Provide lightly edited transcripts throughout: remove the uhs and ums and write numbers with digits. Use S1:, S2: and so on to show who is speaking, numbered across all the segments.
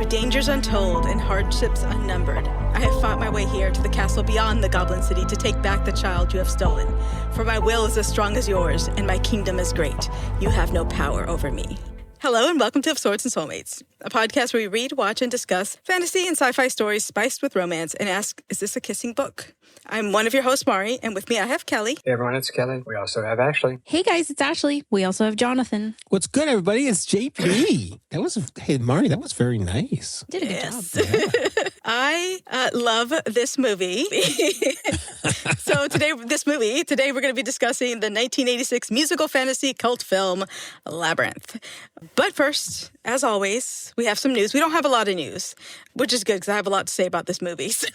S1: dangers untold and hardships unnumbered, I have fought my way here to the castle beyond the Goblin City to take back the child you have stolen. For my will is as strong as yours, and my kingdom is great. You have no power over me. Hello and welcome to Of Swords and Soulmates, a podcast where we read, watch, and discuss fantasy and sci-fi stories spiced with romance and ask, is this a kissing book? I'm one of your hosts, Mari, and with me I have Kelly.
S2: Hey everyone, it's Kelly. We also have Ashley.
S3: Hey guys, it's Ashley. We also have Jonathan.
S4: What's good, everybody? It's JP. Hey, Mari, that was very nice.
S3: Did a good job.
S4: Yeah.
S1: I love this movie. So today we're going to be discussing the 1986 musical fantasy cult film, Labyrinth. But first, as always, we have some news. We don't have a lot of news, which is good because I have a lot to say about this movie. So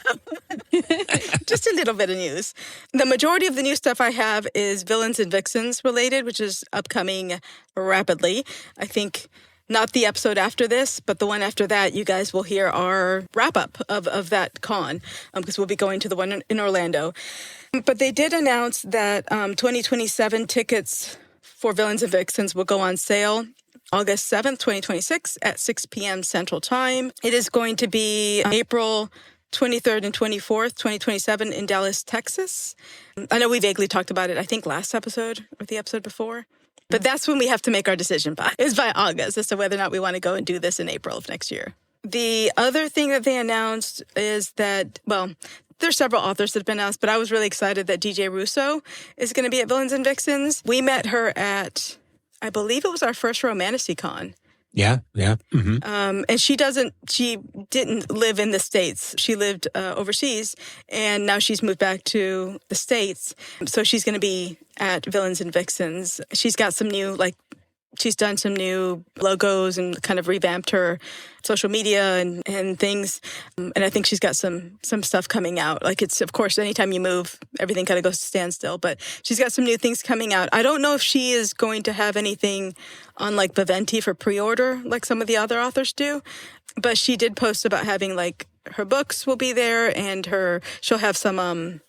S1: just a little bit of news. The majority of the new stuff I have is Villains and Vixens related, which is upcoming rapidly. I think not the episode after this, but the one after that, you guys will hear our wrap-up of that con, because we'll be going to the one in Orlando. But they did announce that 2027 tickets for Villains and Vixens will go on sale August 7th, 2026 at 6 p.m. Central Time. It is going to be April 23rd and 24th, 2027 in Dallas, Texas. I know we vaguely talked about it, I think, last episode or the episode before. But that's when we have to make our decision by August as to whether or not we want to go and do this in April of next year. The other thing that they announced is that, well, there's several authors that have been announced, but I was really excited that DJ Russo is going to be at Villains and Vixens. We met her at, I believe it was our first romantasy con.
S4: Yeah. Mm-hmm.
S1: And she didn't live in the States. She lived overseas, and now she's moved back to the States. So she's going to be at Villains and Vixens. She's got some new, she's done some new logos and kind of revamped her social media and things. And I think she's got some stuff coming out. It's, of course, anytime you move, everything kind of goes to standstill. But she's got some new things coming out. I don't know if she is going to have anything on Viventi for pre-order like some of the other authors do. But she did post about having her books will be there, and she'll have some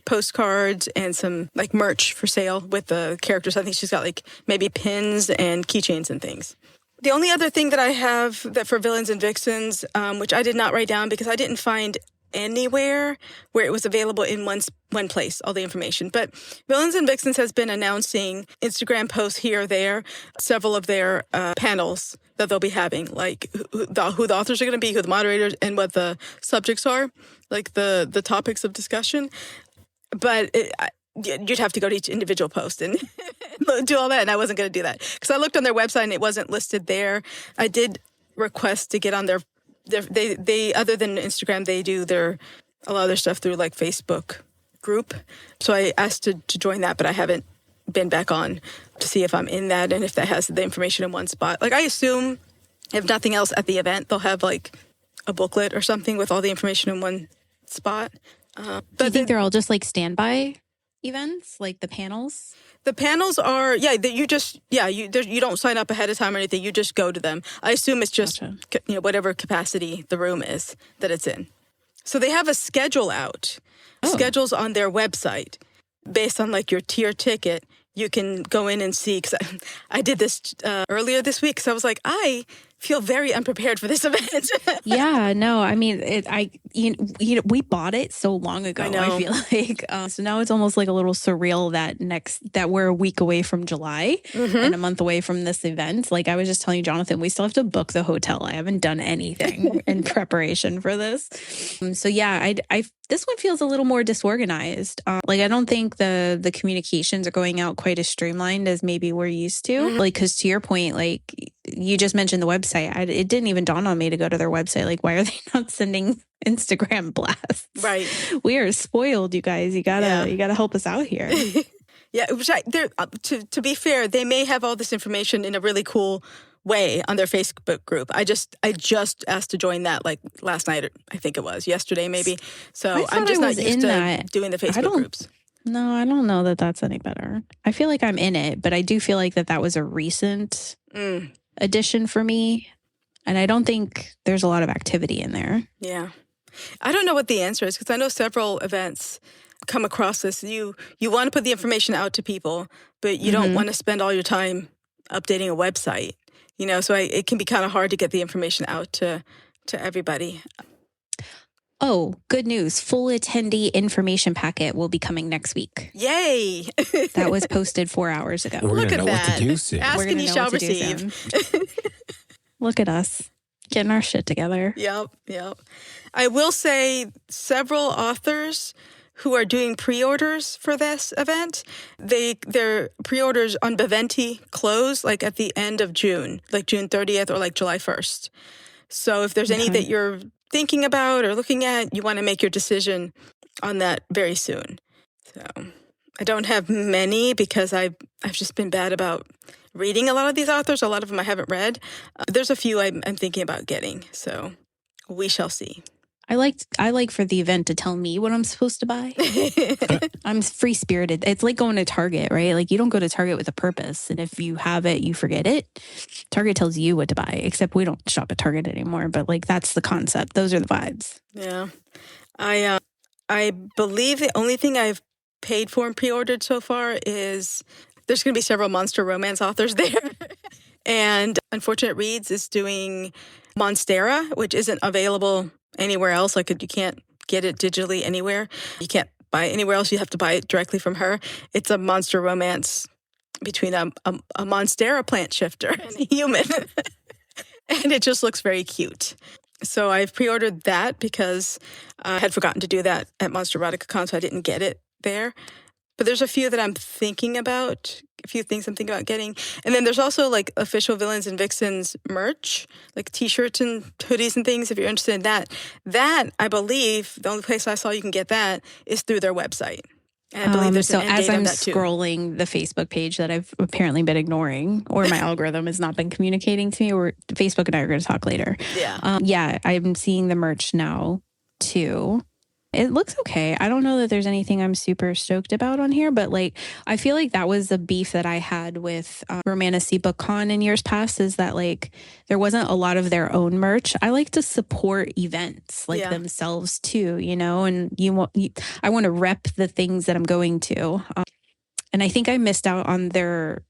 S1: postcards and some merch for sale with the characters. I think she's got maybe pins and keychains and things. The only other thing that I have that for Villains and Vixens, which I did not write down because I didn't find anywhere where it was available in one place, all the information. But Villains and Vixens has been announcing Instagram posts here or there, several of their panels that they'll be having, who the authors are going to be, who the moderators, and what the subjects are, the topics of discussion. But you'd have to go to each individual post and do all that, and I wasn't going to do that because I looked on their website and it wasn't listed there. I did request to get on their they other than Instagram, they do a lot of their stuff through Facebook group. So I asked to join that, but I haven't been back on to see if I'm in that and if that has the information in one spot. I assume if nothing else at the event, they'll have a booklet or something with all the information in one spot.
S3: Do you think they're all just standby events, the panels?
S1: The panels are, you don't sign up ahead of time or anything. You just go to them. I assume it's just,
S3: Gotcha.
S1: Whatever capacity the room is that it's in. So they have a schedule out. Schedules on their website based on your tier ticket. You can go in and see, because I did this earlier this week, because I was I feel very unprepared for this event.
S3: Yeah, no, I mean, we bought it so long ago.
S1: I know.
S3: I feel so now it's almost a little surreal that we're a week away from July and a month away from this event. I was just telling you, Jonathan, we still have to book the hotel. I haven't done anything in preparation for this. So yeah, I this one feels a little more disorganized. I don't think the communications are going out quite as streamlined as maybe we're used to. Because to your point, you just mentioned the website. It didn't even dawn on me to go to their website. Why are they not sending Instagram blasts?
S1: Right.
S3: We are spoiled, you guys. You gotta help us out here.
S1: Yeah, to be fair, they may have all this information in a really cool way on their Facebook group. I just asked to join that last night, I think it was yesterday maybe. So I'm just not used to doing the Facebook groups.
S3: No, I don't know that that's any better. I feel like I'm in it, but I do feel that was a recent addition for me. And I don't think there's a lot of activity in there.
S1: Yeah. I don't know what the answer is, because I know several events come across this. You want to put the information out to people, but you don't want to spend all your time updating a website. So it can be kind of hard to get the information out to everybody.
S3: Oh, good news. Full attendee information packet will be coming next week.
S1: Yay!
S3: That was posted 4 hours ago.
S4: We're
S1: Look
S4: gonna
S1: at
S4: know what
S1: that.
S4: to do soon.
S1: Ask and you shall receive.
S3: Look at us getting our shit together.
S1: Yep. I will say several authors who are doing pre-orders for this event, their pre-orders on Baventi close like at the end of June, like June 30th or like July 1st. So if there's any that you're thinking about or looking at, you want to make your decision on that very soon. So I don't have many because I've just been bad about reading a lot of these authors. A lot of them I haven't read. There's a few I'm thinking about getting. So we shall see.
S3: I like for the event to tell me what I'm supposed to buy. I'm free spirited. It's like going to Target, right? Like you don't go to Target with a purpose. And if you have it, you forget it. Target tells you what to buy, except we don't shop at Target anymore. But like, that's the concept. Those are the vibes.
S1: Yeah. I believe the only thing I've paid for and pre-ordered so far is there's going to be several monster romance authors there. And Unfortunate Reads is doing Monstera, which isn't available anywhere else. Like you can't get it digitally anywhere. You can't buy it anywhere else. You have to buy it directly from her. It's a monster romance between a Monstera plant shifter and a human. And it just looks very cute. So I've pre-ordered that because I had forgotten to do that at Monster Erotica Con, so I didn't get it there. But there's a few that I'm thinking about, a few things I'm thinking about getting. And then there's also like official Villains and Vixens merch, like t-shirts and hoodies and things if you're interested in that. That, I believe, the only place I saw you can get that is through their website. And I believe there's an end
S3: as
S1: date
S3: I'm
S1: on that too.
S3: scrolling the Facebook page that I've apparently been ignoring, or my algorithm has not been communicating to me, or Facebook and I are going to talk later.
S1: Yeah.
S3: I'm seeing the merch now too. It looks okay. I don't know that there's anything I'm super stoked about on here, but like, I feel like that was the beef that I had with Romantasy BookCon in years past, is that like, there wasn't a lot of their own merch. I like to support events like themselves too, and I want to rep the things that I'm going to. And I think I missed out on their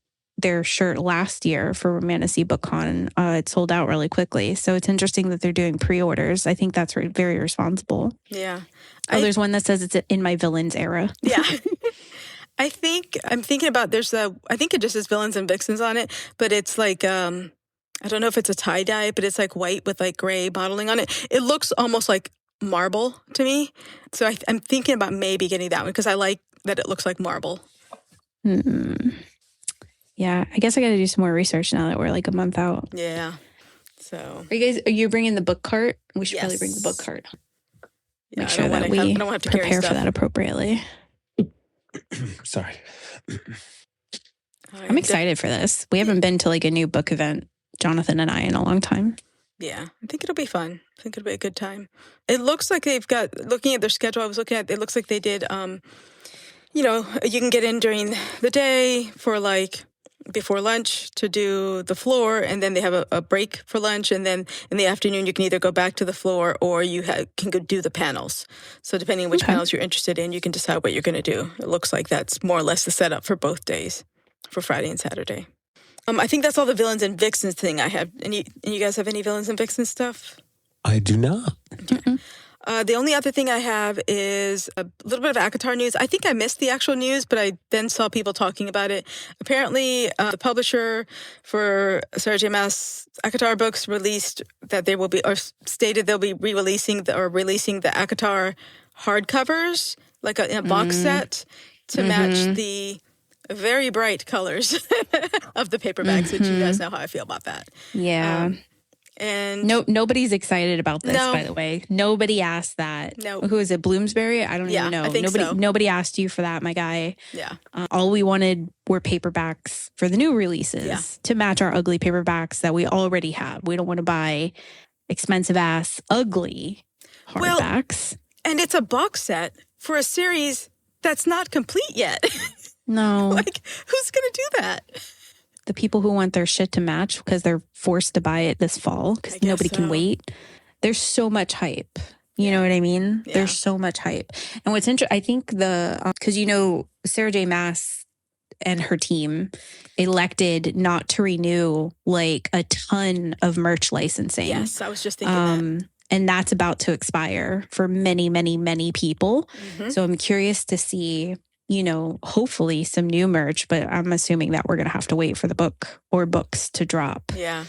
S3: shirt last year for Romantasy BookCon. It sold out really quickly. So it's interesting that they're doing pre-orders. I think that's very responsible.
S1: Yeah.
S3: There's one that says it's in my villains era.
S1: Yeah. I'm thinking about I think it just says Villains and Vixens on it, but it's like, I don't know if it's a tie-dye, but it's like white with like gray modeling on it. It looks almost like marble to me. So I'm thinking about maybe getting that one because I like that it looks like marble.
S3: Yeah, I guess I got to do some more research now that we're like a month out.
S1: Yeah. So
S3: are you bringing the book cart? We should probably bring the book cart.
S1: Yeah,
S3: Make sure that we prepare for that appropriately.
S4: Sorry.
S3: I'm excited for this. We haven't been to like a new book event, Jonathan and I, in a long time.
S1: Yeah, I think it'll be fun. I think it'll be a good time. It looks like they've got, looking at their schedule, I was looking at, it looks like they did, you can get in during the day for like before lunch to do the floor, and then they have a break for lunch, and then in the afternoon you can either go back to the floor or you can go do the panels. So depending on which panels you're interested in, you can decide what you're going to do. It looks like that's more or less the setup for both days, for Friday and Saturday. I think that's all the Villains and Vixens thing I have. And you guys have any Villains and Vixens stuff?
S4: I do not.
S1: The only other thing I have is a little bit of ACOTAR news. I think I missed the actual news, but I then saw people talking about it. Apparently, the publisher for Sarah J. Maas ACOTAR books stated they'll be releasing the ACOTAR hardcovers, like in a box set, to match the very bright colors of the paperbacks, which you guys know how I feel about that.
S3: Yeah.
S1: And
S3: nobody's excited about this, by the way. Nobody asked that.
S1: No.
S3: Who is it? Bloomsbury? I don't even know.
S1: I think
S3: nobody asked you for that, my guy.
S1: Yeah.
S3: All we wanted were paperbacks for the new releases to match our ugly paperbacks that we already have. We don't want to buy expensive ass, ugly hardbacks.
S1: And it's a box set for a series that's not complete yet.
S3: No.
S1: Like, who's going to do that?
S3: The people who want their shit to match because they're forced to buy it this fall because nobody can wait. There's so much hype. You know what I mean? Yeah. There's so much hype. And what's interesting, I think because Sarah J. Maas and her team elected not to renew like a ton of merch licensing.
S1: Yes, I was just thinking that.
S3: And that's about to expire for many, many, many people.
S1: Mm-hmm.
S3: So I'm curious to see, hopefully some new merch, but I'm assuming that we're going to have to wait for the book or books to drop.
S1: Yeah.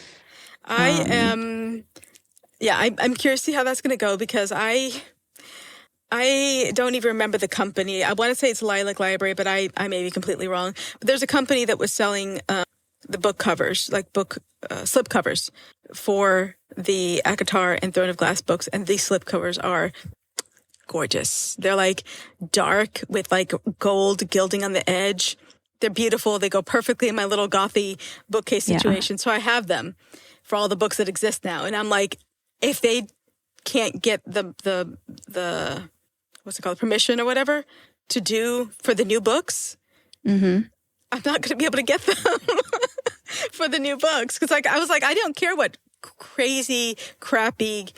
S1: I'm curious to see how that's going to go because I don't even remember the company. I want to say it's Lilac Library, but I may be completely wrong. But there's a company that was selling the book covers, like book slip covers for the ACOTAR and Throne of Glass books. And these slip covers are gorgeous. They're like dark with like gold gilding on the edge. They're beautiful. They go perfectly in my little gothy bookcase situation. So I have them for all the books that exist now. And I'm like, if they can't get the what's it called, permission or whatever to do for the new books, I'm not going to be able to get them for the new books. Because I was like, I don't care what crazy, crappy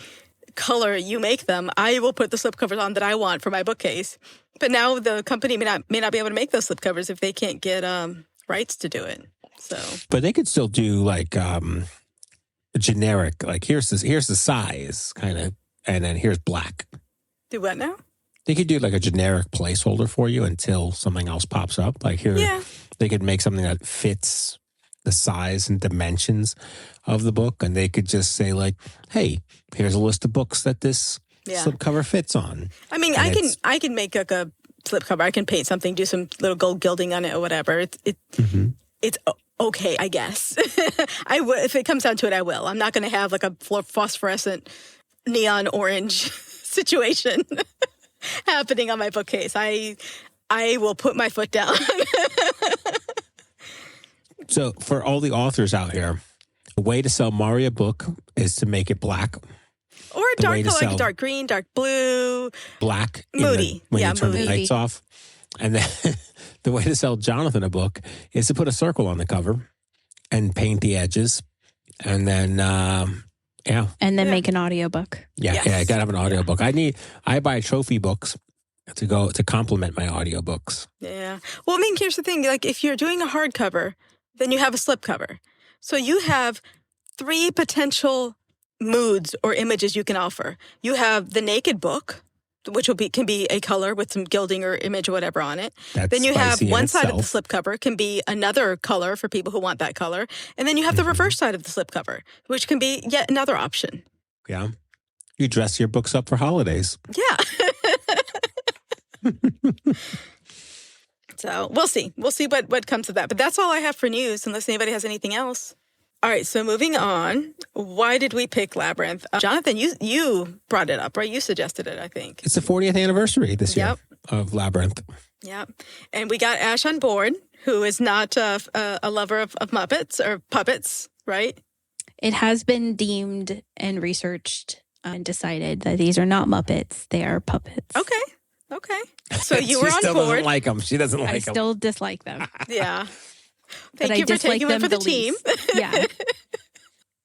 S1: color you make them. I will put the slipcovers on that I want for my bookcase. But now the company may not be able to make those slipcovers if they can't get rights to do it. So,
S4: but they could still do like a generic, like here's the size kind of, and then here's black.
S1: Do what now?
S4: They could do like a generic placeholder for you until something else pops up. Like here, they could make something that fits the size and dimensions of the book, and they could just say like, "Hey, here's a list of books that this slipcover fits on."
S1: I mean, I can make like a slipcover. I can paint something, do some little gold gilding on it or whatever. It's okay, I guess. I would, if it comes down to it, I will. I'm not going to have like a phosphorescent neon orange situation happening on my bookcase. I will put my foot down.
S4: So for all the authors out here, the way to sell Mari a book is to make it black.
S1: Or a dark color, like dark green, dark blue.
S4: Black.
S1: Moody.
S4: When you turn
S1: moody.
S4: the lights off. And then the way to sell Jonathan a book is to put a circle on the cover and paint the edges. And then,
S3: And then make an audiobook.
S4: Yeah, I got to have an audiobook. I buy trophy books to complement my audiobooks.
S1: Yeah. Well, I mean, here's the thing. Like, if you're doing a hardcover, then you have a slipcover. So you have 3 potential moods or images you can offer. You have the naked book, which can be a color with some gilding or image or whatever on it. Then you have one side of the slipcover can be another color for people who want that color. And then you have the reverse side of the slipcover, which can be yet another option.
S4: Yeah. You dress your books up for holidays.
S1: Yeah. So we'll see. We'll see what comes of that. But that's all I have for news, unless anybody has anything else. All right, so moving on. Why did we pick Labyrinth? Jonathan, you brought it up, right? You suggested it, I think.
S4: It's the 40th anniversary this year of Labyrinth.
S1: Yep. And we got Ash on board, who is not a lover of Muppets or puppets, right?
S3: It has been deemed and researched and decided that these are not Muppets. They are puppets.
S1: Okay. So you were on board.
S4: She still doesn't like them. She doesn't like them.
S3: I still dislike them.
S1: Yeah.
S3: But
S1: Thank you for taking one for the team.
S3: Yeah.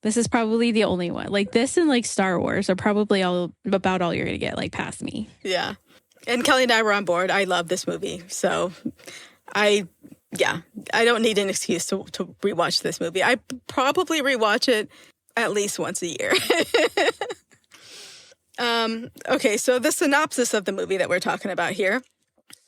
S3: This is probably the only one. Like this and like Star Wars are probably about all you're going to get, like past me.
S1: Yeah. And Kelly and I were on board. I love this movie. So I don't need an excuse to rewatch this movie. I probably rewatch it at least once a year. Okay, so the synopsis of the movie that we're talking about here.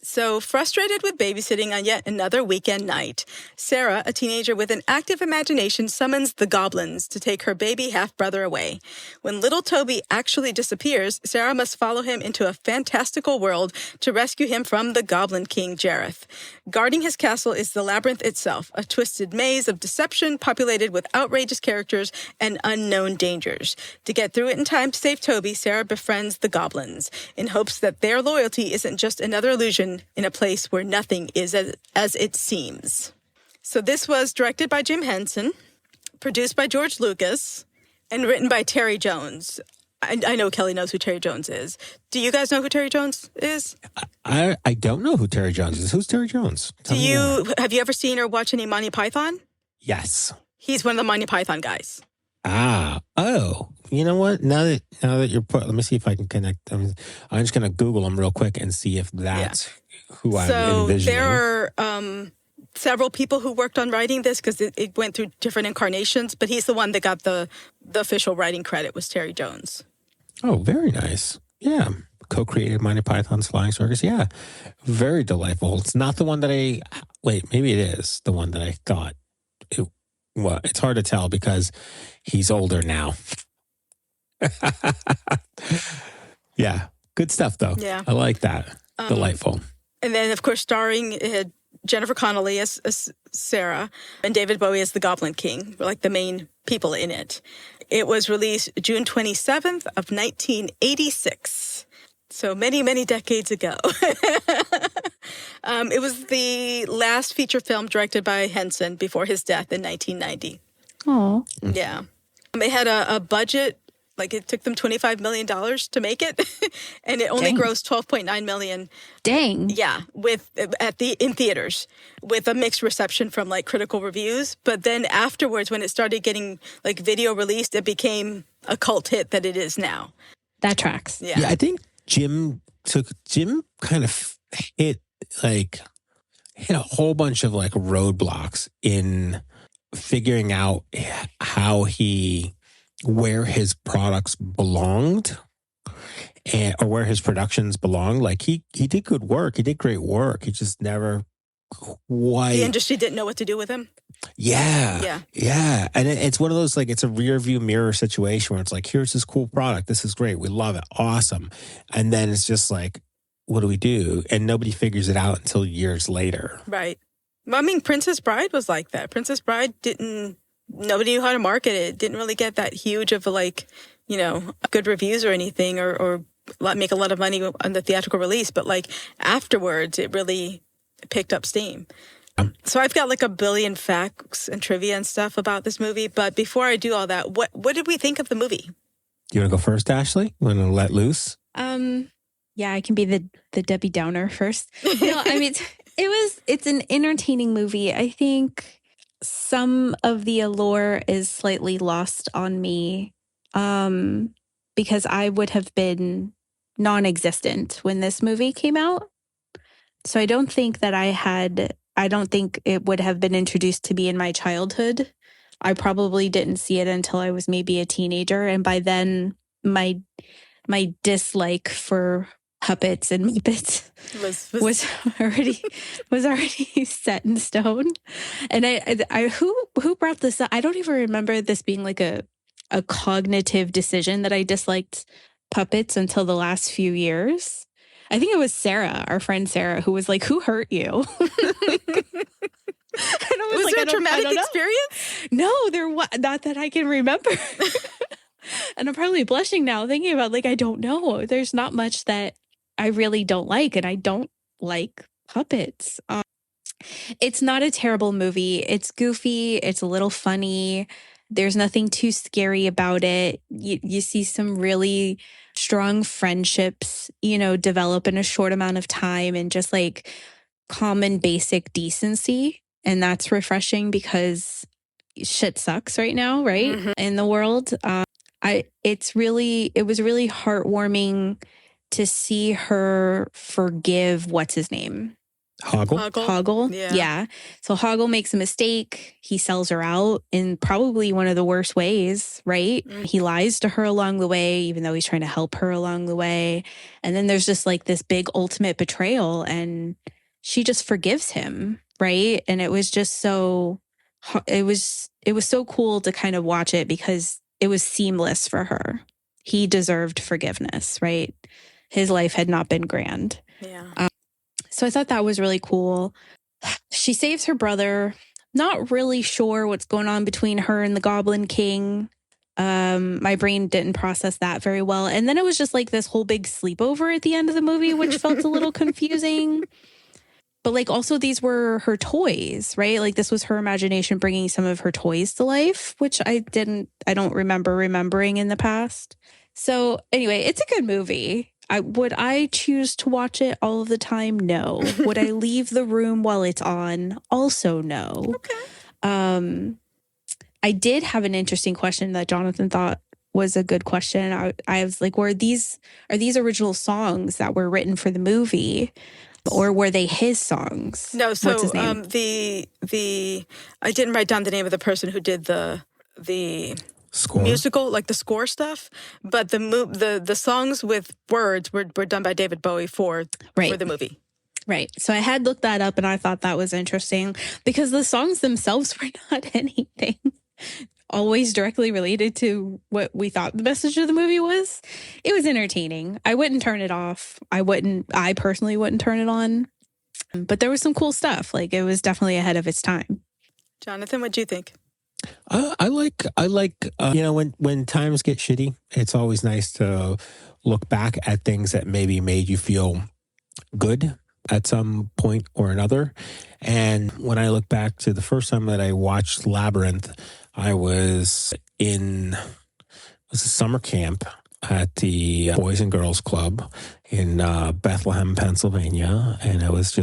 S1: So, frustrated with babysitting on yet another weekend night, Sarah, a teenager with an active imagination, summons the goblins to take her baby half-brother away. When little Toby actually disappears, Sarah must follow him into a fantastical world to rescue him from the Goblin King, Jareth. Guarding his castle is the labyrinth itself, a twisted maze of deception populated with outrageous characters and unknown dangers. To get through it in time to save Toby, Sarah befriends the goblins in hopes that their loyalty isn't just another illusion in a place where nothing is as it seems. So this was directed by Jim Henson, produced by George Lucas, and written by Terry Jones. I know Kelly knows who Terry Jones is. Do you guys know who Terry Jones is?
S4: I don't know who Terry Jones is. Who's Terry Jones?
S1: Have you ever seen or watched any Monty Python?
S4: Yes.
S1: He's one of the Monty Python guys.
S4: Oh, you know what? Now that you're let me see if I can connect them. I'm just going to Google them real quick and see if that's who I'm envisioning.
S1: So there are several people who worked on writing this because it went through different incarnations, but he's the one that got the official writing credit was Terry Jones.
S4: Oh, very nice. Yeah. Co-created Monty Python's Flying Circus. Yeah. Very delightful. It's not the one that maybe it is the one that I thought. Well, it's hard to tell because he's older now. Yeah. Good stuff, though.
S1: Yeah.
S4: I like that. Delightful.
S1: And then, of course, starring Jennifer Connelly as Sarah and David Bowie as the Goblin King, like the main people in it. It was released June 27th of 1986. So many, many decades ago. It was the last feature film directed by Henson before his death in 1990.
S3: Oh.
S1: Yeah. They had a budget, like it took them $25 million to make it, and it only grossed $12.9 million.
S3: Dang.
S1: Yeah, in theaters, with a mixed reception from like critical reviews. But then afterwards, when it started getting like video released, it became a cult hit that it is now.
S3: That tracks.
S1: Yeah,
S4: I think Jim kind of hit a whole bunch of like roadblocks in figuring out where his products belonged or where his productions belonged. Like he did good work. He did great work. He just never quite.
S1: The industry didn't know what to do with him.
S4: Yeah. And it's one of those, like, it's a rear view mirror situation where it's like, here's this cool product. This is great. We love it. Awesome. And then it's just like, what do we do? And nobody figures it out until years later.
S1: Right. Well, I mean, Princess Bride was like that. Princess Bride nobody knew how to market it. Didn't really get that huge of good reviews or anything or make a lot of money on the theatrical release. But like afterwards, it really picked up steam. So I've got like a billion facts and trivia and stuff about this movie. But before I do all that, what did we think of the movie?
S4: You want to go first, Ashley? You want to let loose?
S3: Yeah, I can be the Debbie Downer first. No, I mean, it's an entertaining movie. I think some of the allure is slightly lost on me because I would have been non-existent when this movie came out. So I don't think it would have been introduced to me in my childhood. I probably didn't see it until I was maybe a teenager. And by then my dislike for puppets and Muppets was already set in stone. And I who brought this up? I don't even remember this being like a cognitive decision that I disliked puppets until the last few years. I think it was Sarah, our friend Sarah, who was like, "Who hurt you?"
S1: Was there a traumatic experience?
S3: No, there was not that I can remember. And I'm probably blushing now thinking about, like, I don't know. There's not much that I really don't like, and I don't like puppets. It's not a terrible movie. It's goofy. It's a little funny. There's nothing too scary about it. You see some really strong friendships, develop in a short amount of time, and just like common basic decency. And that's refreshing because shit sucks right now, right? Mm-hmm. In the world. It was really heartwarming to see her forgive what's his name? Hoggle. Yeah. So Hoggle makes a mistake. He sells her out in probably one of the worst ways, right? Mm. He lies to her along the way, even though he's trying to help her along the way. And then there's just like this big ultimate betrayal, and she just forgives him, right? And it was just it was so cool to kind of watch it because it was seamless for her. He deserved forgiveness, right? His life had not been grand.
S1: Yeah.
S3: So I thought that was really cool. She saves her brother. Not really sure what's going on between her and the Goblin King. My brain didn't process that very well. And then it was just like this whole big sleepover at the end of the movie, which felt a little confusing. But like also these were her toys, right? Like this was her imagination bringing some of her toys to life, which I don't remember remembering in the past. So anyway, it's a good movie. Would I choose to watch it all of the time? No. Would I leave the room while it's on? Also no.
S1: Okay.
S3: I did have an interesting question that Jonathan thought was a good question. I was like, are these original songs that were written for the movie? Or were they his songs?
S1: No, so
S3: What's his name?
S1: the I didn't write down the name of the person who did the
S4: Score?
S1: musical, like the score stuff, but the songs with words were done by David Bowie for the movie.
S3: Right. So I had looked that up and I thought that was interesting because the songs themselves were not anything always directly related to what we thought the message of the movie was. It was entertaining. I wouldn't turn it off. I personally wouldn't turn it on. But there was some cool stuff. Like, it was definitely ahead of its time.
S1: Jonathan, what do you think?
S4: I like when times get shitty, it's always nice to look back at things that maybe made you feel good at some point or another. And when I look back to the first time that I watched Labyrinth, I was in a summer camp at the Boys and Girls Club in Bethlehem, Pennsylvania. And I was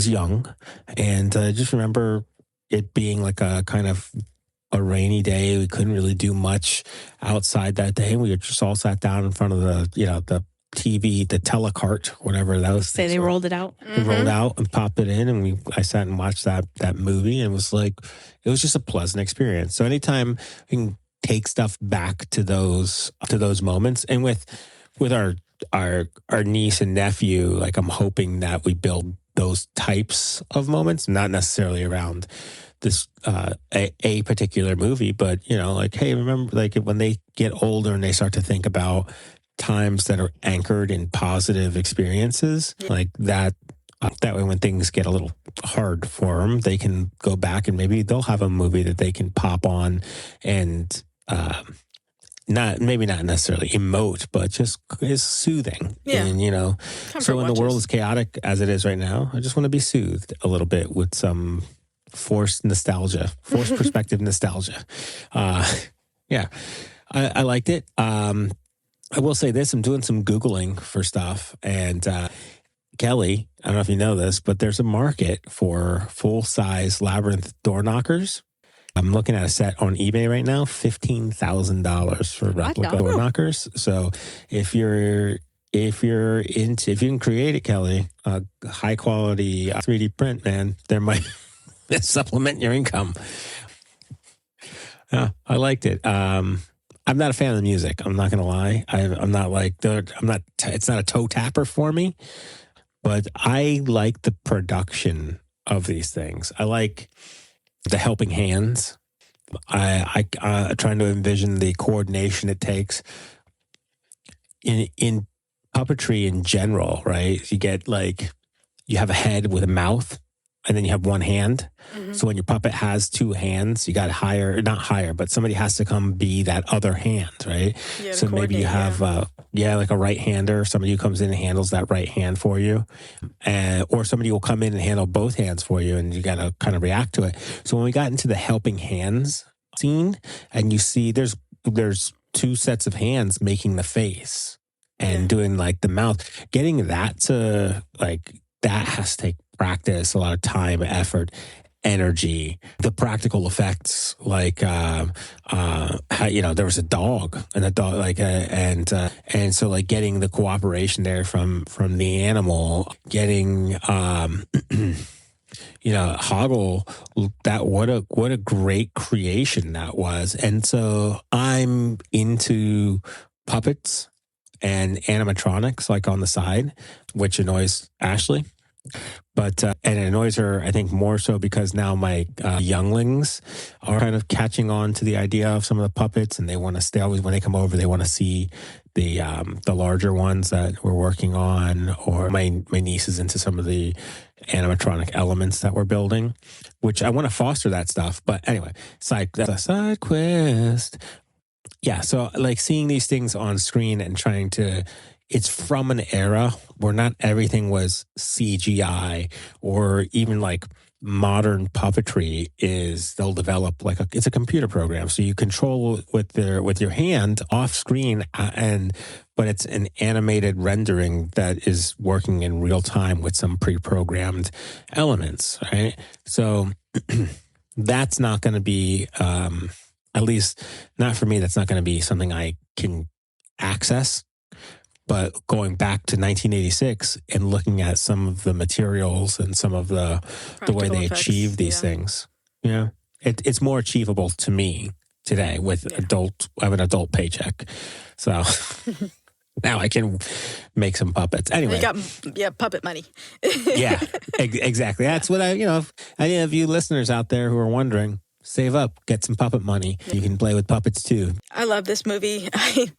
S4: young. And I just remember it being like a kind of a rainy day. We couldn't really do much outside that day. We just all sat down in front of the TV, the telecart, whatever that was.
S3: Say they rolled it out.
S4: They rolled out and popped it in, and I sat and watched that movie, and it was just a pleasant experience. So anytime we can take stuff back to those moments, and with our niece and nephew, like, I'm hoping that we build those types of moments, not necessarily around this a particular movie, but like, hey, remember, like, when they get older and they start to think about times that are anchored in positive experiences, like that way when things get a little hard for them, they can go back and maybe they'll have a movie that they can pop on and not necessarily emote, but just is soothing.
S1: Yeah.
S4: And so when the world is chaotic as it is right now, I just want to be soothed a little bit with some forced perspective nostalgia. Yeah, I liked it. I will say this, I'm doing some Googling for stuff, and Kelly, I don't know if you know this, but there's a market for full-size Labyrinth door knockers. I'm looking at a set on eBay right now, $15,000 for replica door knockers. So if you can create it, Kelly, high quality 3D print, man, there might supplement your income. Yeah, I liked it. I'm not a fan of the music. I'm not going to lie. I'm not like, it's not a toe tapper for me, but I like the production of these things. I like the helping hands. I trying to envision the coordination it takes in puppetry in general, right? You have a head with a mouth, and then you have one hand. Mm-hmm. So when your puppet has two hands, you got to not hire, but somebody has to come be that other hand, right? Yeah, so maybe you have, like a right-hander, somebody who comes in and handles that right hand for you. Or somebody will come in and handle both hands for you, and you got to kind of react to it. So when we got into the helping hands scene, and you see there's two sets of hands making the face and doing like the mouth, getting that to like, that has to take practice, a lot of time, effort, energy, the practical effects, like there was a dog, and so like getting the cooperation there from the animal, getting Hoggle, that what a great creation that was. And so I'm into puppets and animatronics, like, on the side, which annoys Ashley. But and it annoys her, I think, more so because now my younglings are kind of catching on to the idea of some of the puppets, and they want to stay. Always when they come over, they want to see the larger ones that we're working on. Or my niece is into some of the animatronic elements that we're building, which I want to foster that stuff. But anyway, that's a side quest. Yeah, so like seeing these things on screen and it's from an era where not everything was CGI, or even like modern puppetry they'll develop like it's a computer program. So you control with your hand off screen, but it's an animated rendering that is working in real time with some pre-programmed elements, right? So that's not going to be, at least not for me, that's not going to be something I can access. But going back to 1986 and looking at some of the materials and some of the way they achieve these things, it's more achievable to me today with I have an adult paycheck. So now I can make some puppets. Anyway.
S1: You got, puppet money.
S4: Yeah, exactly. That's what if any of you listeners out there who are wondering, save up, get some puppet money. You can play with puppets too.
S1: I love this movie.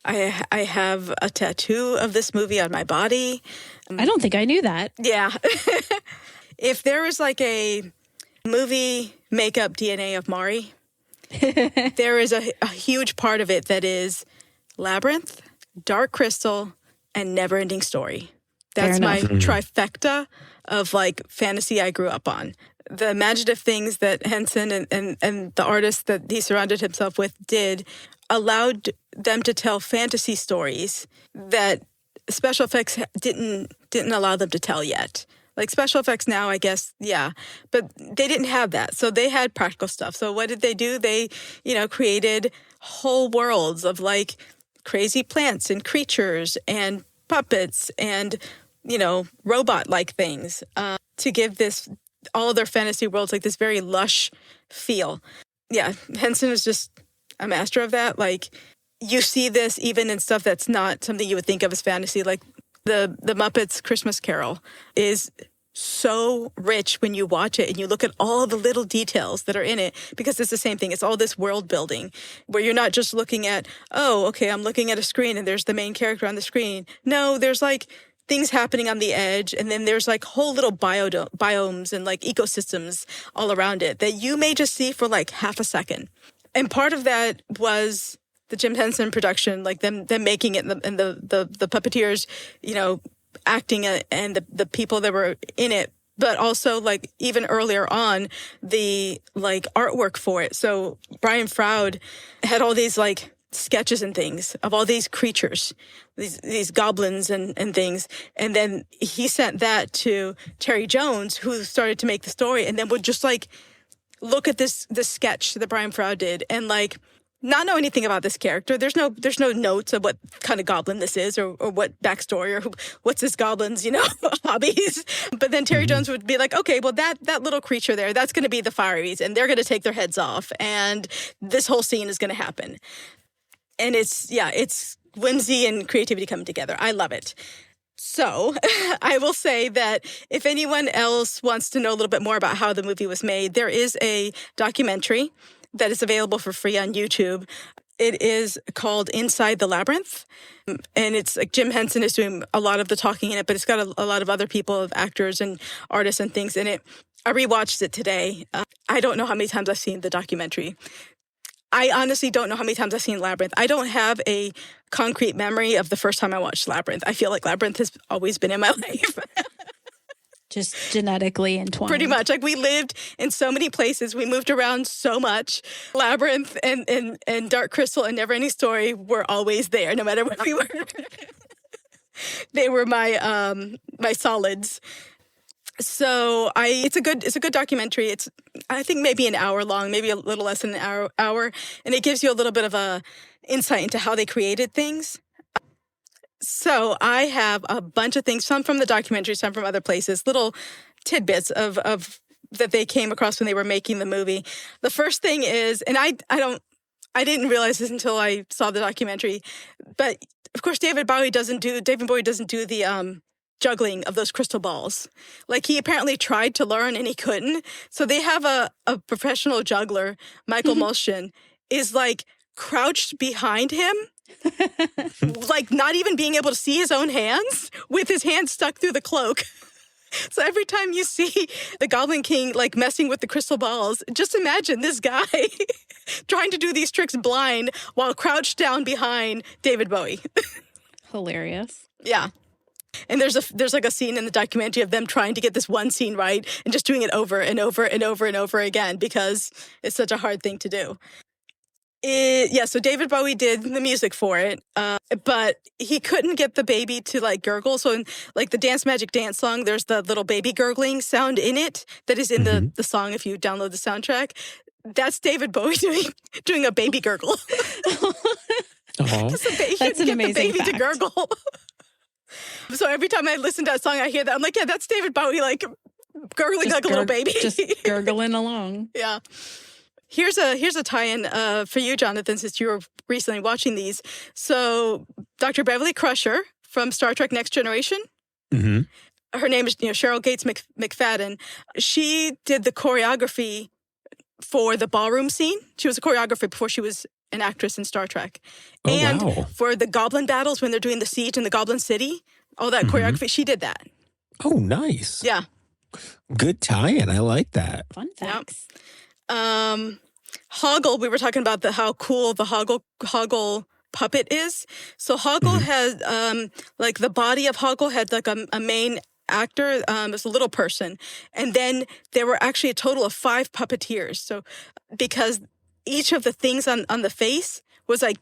S1: I have a tattoo of this movie on my body.
S3: I don't think I knew that.
S1: Yeah. If there is like a movie makeup DNA of Mari, there is a huge part of it that is Labyrinth, Dark Crystal, and Neverending Story. That's my trifecta of like fantasy I grew up on. The imaginative things that Henson and the artists that he surrounded himself with did allowed them to tell fantasy stories that special effects didn't allow them to tell yet. Like special effects now, I guess, yeah, but they didn't have that. So they had practical stuff. So what did they do? They, created whole worlds of like crazy plants and creatures and puppets and, robot-like things to give all of their fantasy worlds like this very lush feel. Yeah, Henson is just a master of that. Like you see this even in stuff that's not something you would think of as fantasy, like the Muppets Christmas Carol is so rich when you watch it and you look at all the little details that are in it, because it's the same thing. It's all this world building where you're not just looking at, oh, okay, I'm looking at a screen and there's the main character on the screen. No, there's like things happening on the edge, and then there's like whole little biomes and like ecosystems all around it that you may just see for like half a second. And part of that was the Jim Henson production, like them making it, and the puppeteers, acting and the people that were in it, but also like even earlier on the like artwork for it. So Brian Froud had all these like sketches and things of all these creatures, these goblins and things, and then he sent that to Terry Jones, who started to make the story, and then would just like look at this sketch that Brian Froud did and like not know anything about this character. There's no notes of what kind of goblin this is or what backstory or what's this goblin's, hobbies. But then Terry Jones would be like, okay, well, that little creature there, that's going to be the Fireys, and they're going to take their heads off, and this whole scene is going to happen. And it's whimsy and creativity coming together. I love it. So I will say that if anyone else wants to know a little bit more about how the movie was made, there is a documentary that is available for free on YouTube. It is called Inside the Labyrinth. And it's like Jim Henson is doing a lot of the talking in it, but it's got a lot of other people, actors and artists and things in it. I rewatched it today. I don't know how many times I've seen the documentary. I honestly don't know how many times I've seen Labyrinth. I don't have a concrete memory of the first time I watched Labyrinth. I feel like Labyrinth has always been in my life.
S3: Just genetically entwined.
S1: Pretty much. Like we lived in so many places. We moved around so much. Labyrinth and Dark Crystal and Neverending Story were always there, no matter where we were. They were my solids. So it's a good documentary. It's I think maybe an hour long, maybe a little less than an hour, and it gives you a little bit of a insight into how they created things. So I have a bunch of things, some from the documentary, some from other places, little tidbits of that they came across when they were making the movie. The first thing is, and I didn't realize this until I saw the documentary, but of course David Bowie doesn't do the juggling of those crystal balls. Like he apparently tried to learn and he couldn't. So they have a professional juggler, Michael Mulshin, is like crouched behind him, like not even being able to see his own hands with his hands stuck through the cloak. So every time you see the Goblin King like messing with the crystal balls, just imagine this guy trying to do these tricks blind while crouched down behind David Bowie.
S3: Hilarious.
S1: Yeah. And there's like a scene in the documentary of them trying to get this one scene right and just doing it over and over and over and over again because it's such a hard thing to do. So David Bowie did the music for it, but he couldn't get the baby to like gurgle. So in like the Dance Magic Dance song, there's the little baby gurgling sound in it that is in the song if you download the soundtrack. That's David Bowie doing a baby gurgle.
S4: Uh-huh.
S3: That's an amazing
S1: the baby
S3: fact.
S1: to gurgle. So every time I listen to that song, I hear that. I'm like, yeah, that's David Bowie, like gurgling
S3: Just
S1: like a little baby.
S3: Just gurgling along.
S1: Yeah. Here's a tie-in for you, Jonathan, since you were recently watching these. So Dr. Beverly Crusher from Star Trek Next Generation.
S4: Mm-hmm.
S1: Her name is Cheryl Gates McFadden. She did the choreography for the ballroom scene. She was a choreographer before she was an actress in Star Trek.
S4: Oh,
S1: and
S4: wow.
S1: for the Goblin battles when they're doing the siege in the Goblin City, all that choreography, she did that.
S4: Oh, nice.
S1: Yeah.
S4: Good tie-in. I like that.
S3: Fun facts.
S1: Hoggle, we were talking about how cool the Hoggle puppet is. So Hoggle has, like the body of Hoggle had like a main actor, as a little person. And then there were actually a total of 5 puppeteers. So because each of the things on the face was like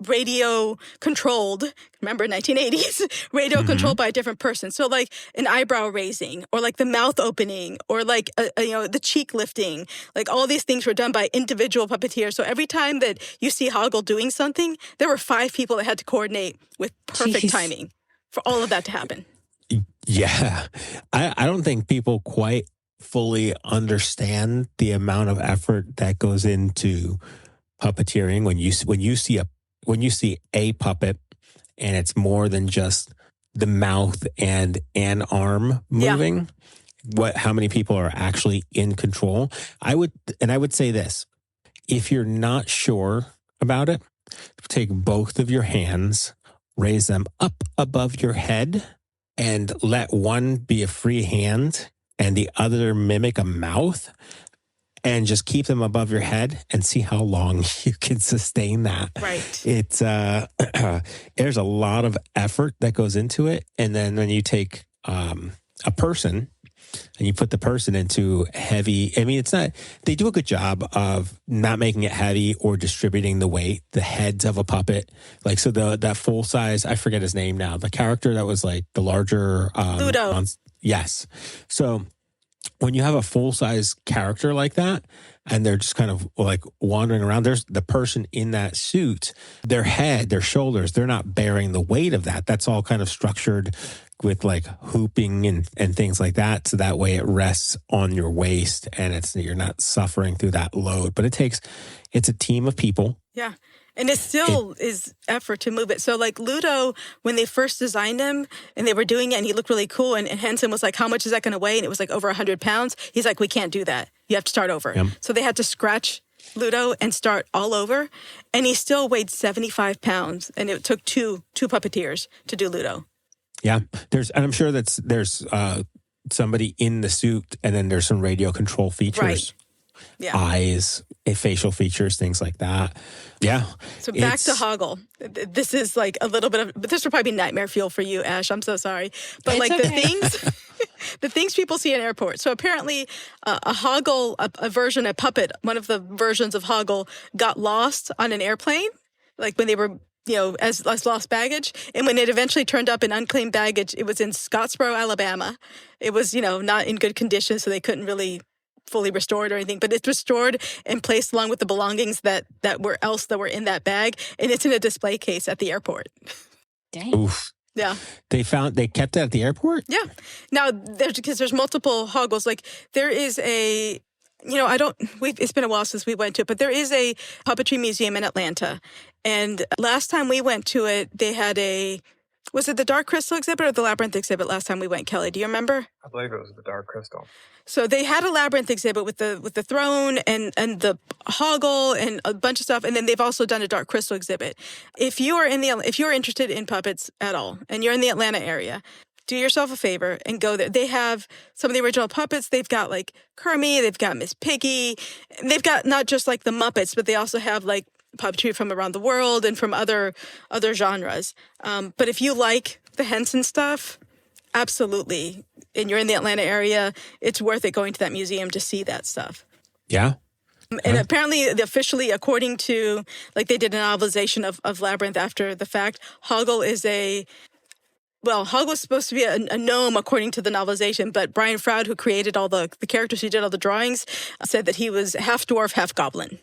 S1: radio controlled. Remember, 1980s, radio controlled by a different person. So like an eyebrow raising, or like the mouth opening, or like the cheek lifting. Like all these things were done by individual puppeteers. So every time that you see Hoggle doing something, there were 5 people that had to coordinate with perfect timing for all of that to happen.
S4: Yeah. I don't think people quite fully understand the amount of effort that goes into puppeteering when you see a puppet and it's more than just the mouth and an arm moving. How many people are actually in control? I would say this: if you're not sure about it, take both of your hands, raise them up above your head, and let one be a free hand and the other mimic a mouth, and just keep them above your head and see how long you can sustain that.
S1: Right.
S4: It's there's a lot of effort that goes into it. And then when you take a person and you put the person into heavy, I mean, they do a good job of not making it heavy or distributing the weight, the heads of a puppet. Like, so that full size, I forget his name now, the character that was like the larger.
S1: Ludo.
S4: Yes. So when you have a full-size character like that, and they're just kind of like wandering around, there's the person in that suit, their head, their shoulders, they're not bearing the weight of that. That's all kind of structured with like hooping and things like that. So that way it rests on your waist and you're not suffering through that load. But it's a team of people.
S1: Yeah. And it still is effort to move it. So like Ludo, when they first designed him and they were doing it and he looked really cool, and Henson was like, how much is that going to weigh? And it was like over 100 pounds. He's like, we can't do that. You have to start over. Yep. So they had to scratch Ludo and start all over. And he still weighed 75 pounds. And it took two puppeteers to do Ludo.
S4: Yeah. And I'm sure there's somebody in the suit, and then there's some radio control features.
S1: Right. Yeah.
S4: Eyes, facial features, things like that. Yeah.
S1: So back to Hoggle. This is like a little bit of, but this would probably be nightmare fuel for you, Ash. I'm so sorry. But it's like okay. the things people see in airports. So apparently a Hoggle, a version, a puppet, one of the versions of Hoggle got lost on an airplane, like when they were, as lost baggage. And when it eventually turned up in unclaimed baggage, it was in Scottsboro, Alabama. It was, not in good condition, so they couldn't really fully restored or anything, but it's restored and placed along with the belongings that were in that bag, and it's in a display case at the airport.
S3: Dang.
S4: Oof.
S1: Yeah.
S4: They kept it at the airport?
S1: Yeah. Now there's multiple Hoggles. Like there is a, it's been a while since we went to it, but there is a puppetry museum in Atlanta. And last time we went to it, they had was it the Dark Crystal exhibit or the Labyrinth exhibit last time we went, Kelly? Do you remember?
S2: I believe it was the Dark Crystal.
S1: So they had a Labyrinth exhibit with the throne and the Hoggle and a bunch of stuff, and then they've also done a Dark Crystal exhibit. If you're interested in puppets at all and you're in the Atlanta area, do yourself a favor and go there. They have some of the original puppets. They've got like Kermie, they've got Miss Piggy, and they've got not just like the Muppets, but they also have like puppetry from around the world and from other genres. But if you like the Henson stuff, absolutely, and you're in the Atlanta area, it's worth it going to that museum to see that stuff.
S4: Yeah.
S1: And apparently, officially, according to, like, they did a novelization of Labyrinth after the fact, Hoggle is Hoggle's supposed to be a gnome according to the novelization, but Brian Froud, who created all the characters, who did all the drawings, said that he was half dwarf, half goblin.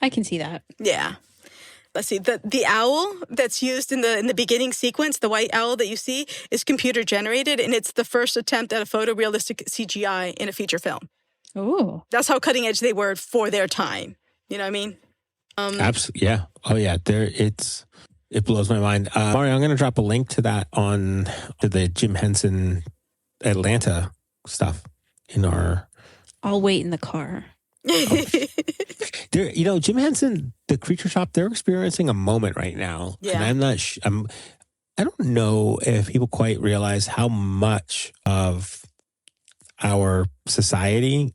S3: I can see that.
S1: Yeah. let's see, the owl that's used in the beginning sequence, the white owl that you see, is computer generated, and it's the first attempt at a photorealistic CGI in a feature film.
S3: Oh,
S1: That's how cutting edge they were for their time. You know what I mean?
S4: Absolutely, yeah. Oh yeah, it blows my mind. Mario, I'm going to drop a link to that to the Jim Henson Atlanta stuff in our.
S3: I'll wait in the car.
S4: Jim Henson, the Creature Shop, they're experiencing a moment right now.
S1: Yeah.
S4: And I'm not I don't know if people quite realize how much of our society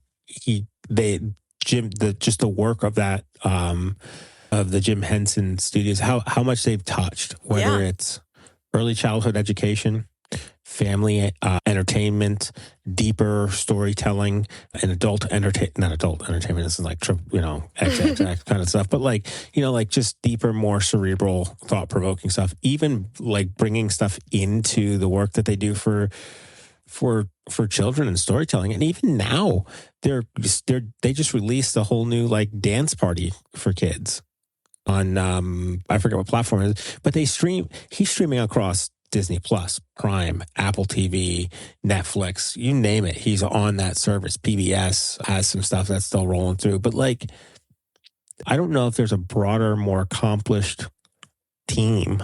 S4: just the work of that of the Jim Henson studios, how much they've touched, whether it's early childhood education, family entertainment, deeper storytelling, and not adult entertainment. This is like XX kind of stuff, but like just deeper, more cerebral, thought provoking stuff. Even like bringing stuff into the work that they do for children and storytelling. And even now, they just released a whole new like dance party for kids on I forget what platform it is, but he's streaming across Disney Plus, Prime, Apple TV, Netflix, you name it. He's on that service. PBS has some stuff that's still rolling through. But like, I don't know if there's a broader, more accomplished team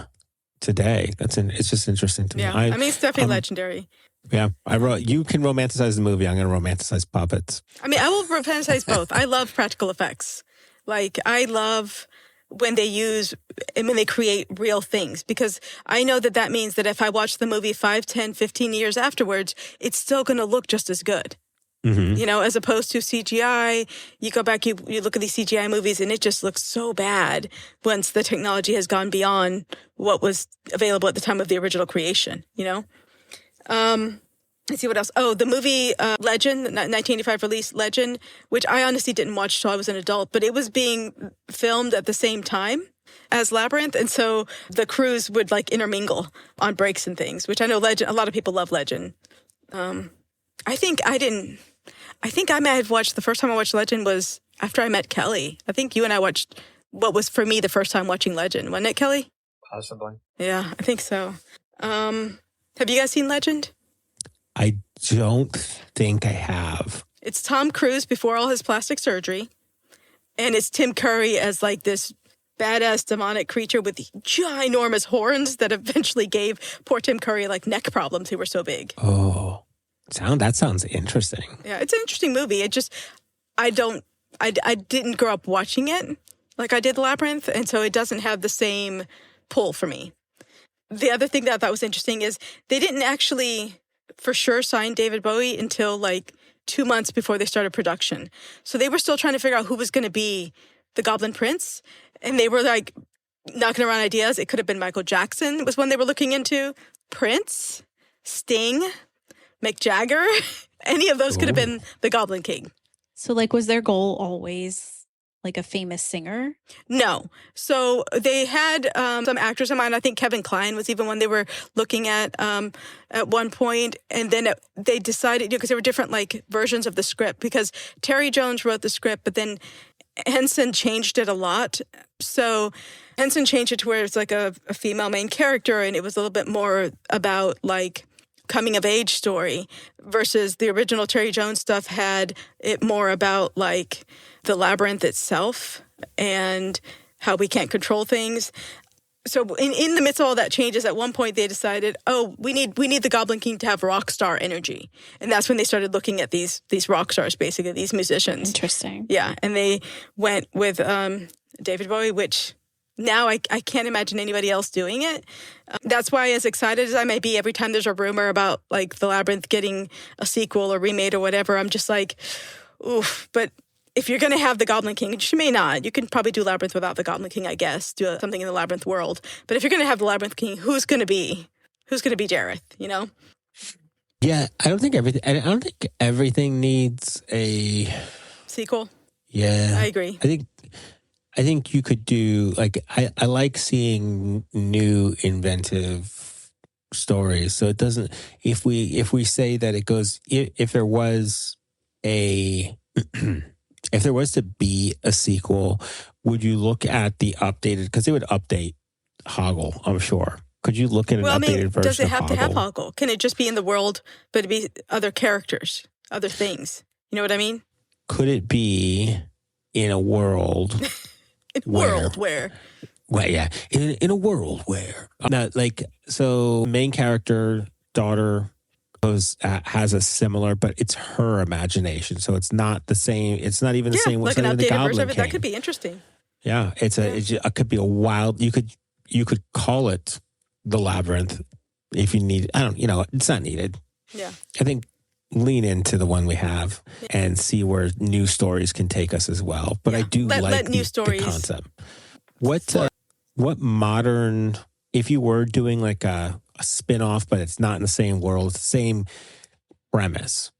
S4: today. It's just interesting to me.
S1: Yeah, I mean, it's definitely legendary.
S4: Yeah, you can romanticize the movie. I'm going to romanticize puppets.
S1: I mean, I will romanticize both. I love practical effects. Like, I love when they create real things, because I know that means that if I watch the movie 5, 10, 15 years afterwards, it's still going to look just as good. Mm-hmm. As opposed to CGI, you go back, you look at these CGI movies and it just looks so bad once the technology has gone beyond what was available at the time of the original creation, Let's see what else. Oh, the movie Legend, 1985 release Legend, which I honestly didn't watch till I was an adult, but it was being filmed at the same time as Labyrinth, and so the crews would like intermingle on breaks and things, which I know Legend. A lot of people love Legend. I think I might have watched the first time I watched Legend was after I met Kelly. I think you and I watched what was for me the first time watching Legend, wasn't it, Kelly?
S2: Possibly.
S1: Yeah, I think so. Have you guys seen Legend?
S4: I don't think I have.
S1: It's Tom Cruise before all his plastic surgery, and it's Tim Curry as like this badass demonic creature with ginormous horns that eventually gave poor Tim Curry like neck problems. They were so big.
S4: Oh, that sounds interesting.
S1: Yeah, it's an interesting movie. I didn't grow up watching it like I did Labyrinth, and so it doesn't have the same pull for me. The other thing that I thought was interesting is they didn't actually for sure sign David Bowie until like 2 months before they started production. So they were still trying to figure out who was going to be the Goblin Prince. And they were like knocking around ideas. It could have been Michael Jackson was one they were looking into. Prince, Sting, Mick Jagger. Any of those could have been the Goblin King.
S3: So like, was their goal always like a famous singer?
S1: No. So they had some actors in mind. I think Kevin Kline was even one they were looking at one point. And then they decided, because there were different like versions of the script, because Terry Jones wrote the script, but then Henson changed it a lot. So Henson changed it to where it's like a female main character, and it was a little bit more about like coming of age story, versus the original Terry Jones stuff had it more about like the labyrinth itself and how we can't control things. So in the midst of all that changes, at one point they decided, we need the Goblin King to have rock star energy. And that's when they started looking at these rock stars, basically, these musicians.
S3: Interesting.
S1: Yeah, and they went with David Bowie, which now I can't imagine anybody else doing it. That's why, as excited as I may be every time there's a rumor about like the Labyrinth getting a sequel or remade or whatever, I'm just like, oof. But if you're going to have the Goblin King, which you may not, you can probably do Labyrinth without the Goblin King, I guess, do something in the Labyrinth world. But if you're going to have the Labyrinth King, who's going to be Jareth, you know?
S4: Yeah, I don't think everything needs a
S1: sequel.
S4: Yeah.
S1: I agree.
S4: I think you could do like I like seeing new inventive stories. So it doesn't if we say that it goes if there was a if there was to be a sequel, would you look at the updated, because they would update Hoggle, I'm sure. Could you look at an updated version of Hoggle?
S1: Does it have to have Hoggle? Can it just be in the world, but it be other characters, other things? You know what I mean?
S4: Could it be in a world
S1: where?
S4: Well, yeah, in a world where, so main character, daughter, has a similar, but it's her imagination. So it's not the same. It's not even the same.
S1: Like an updated version of it. That could be interesting.
S4: Yeah, it could be a wild. You could call it the Labyrinth if you need. It's not needed.
S1: Yeah,
S4: I think lean into the one we have and see where new stories can take us as well. But I do like new stories. The concept. What modern, if you were doing like a spin-off, but it's not in the same world, it's the same premise,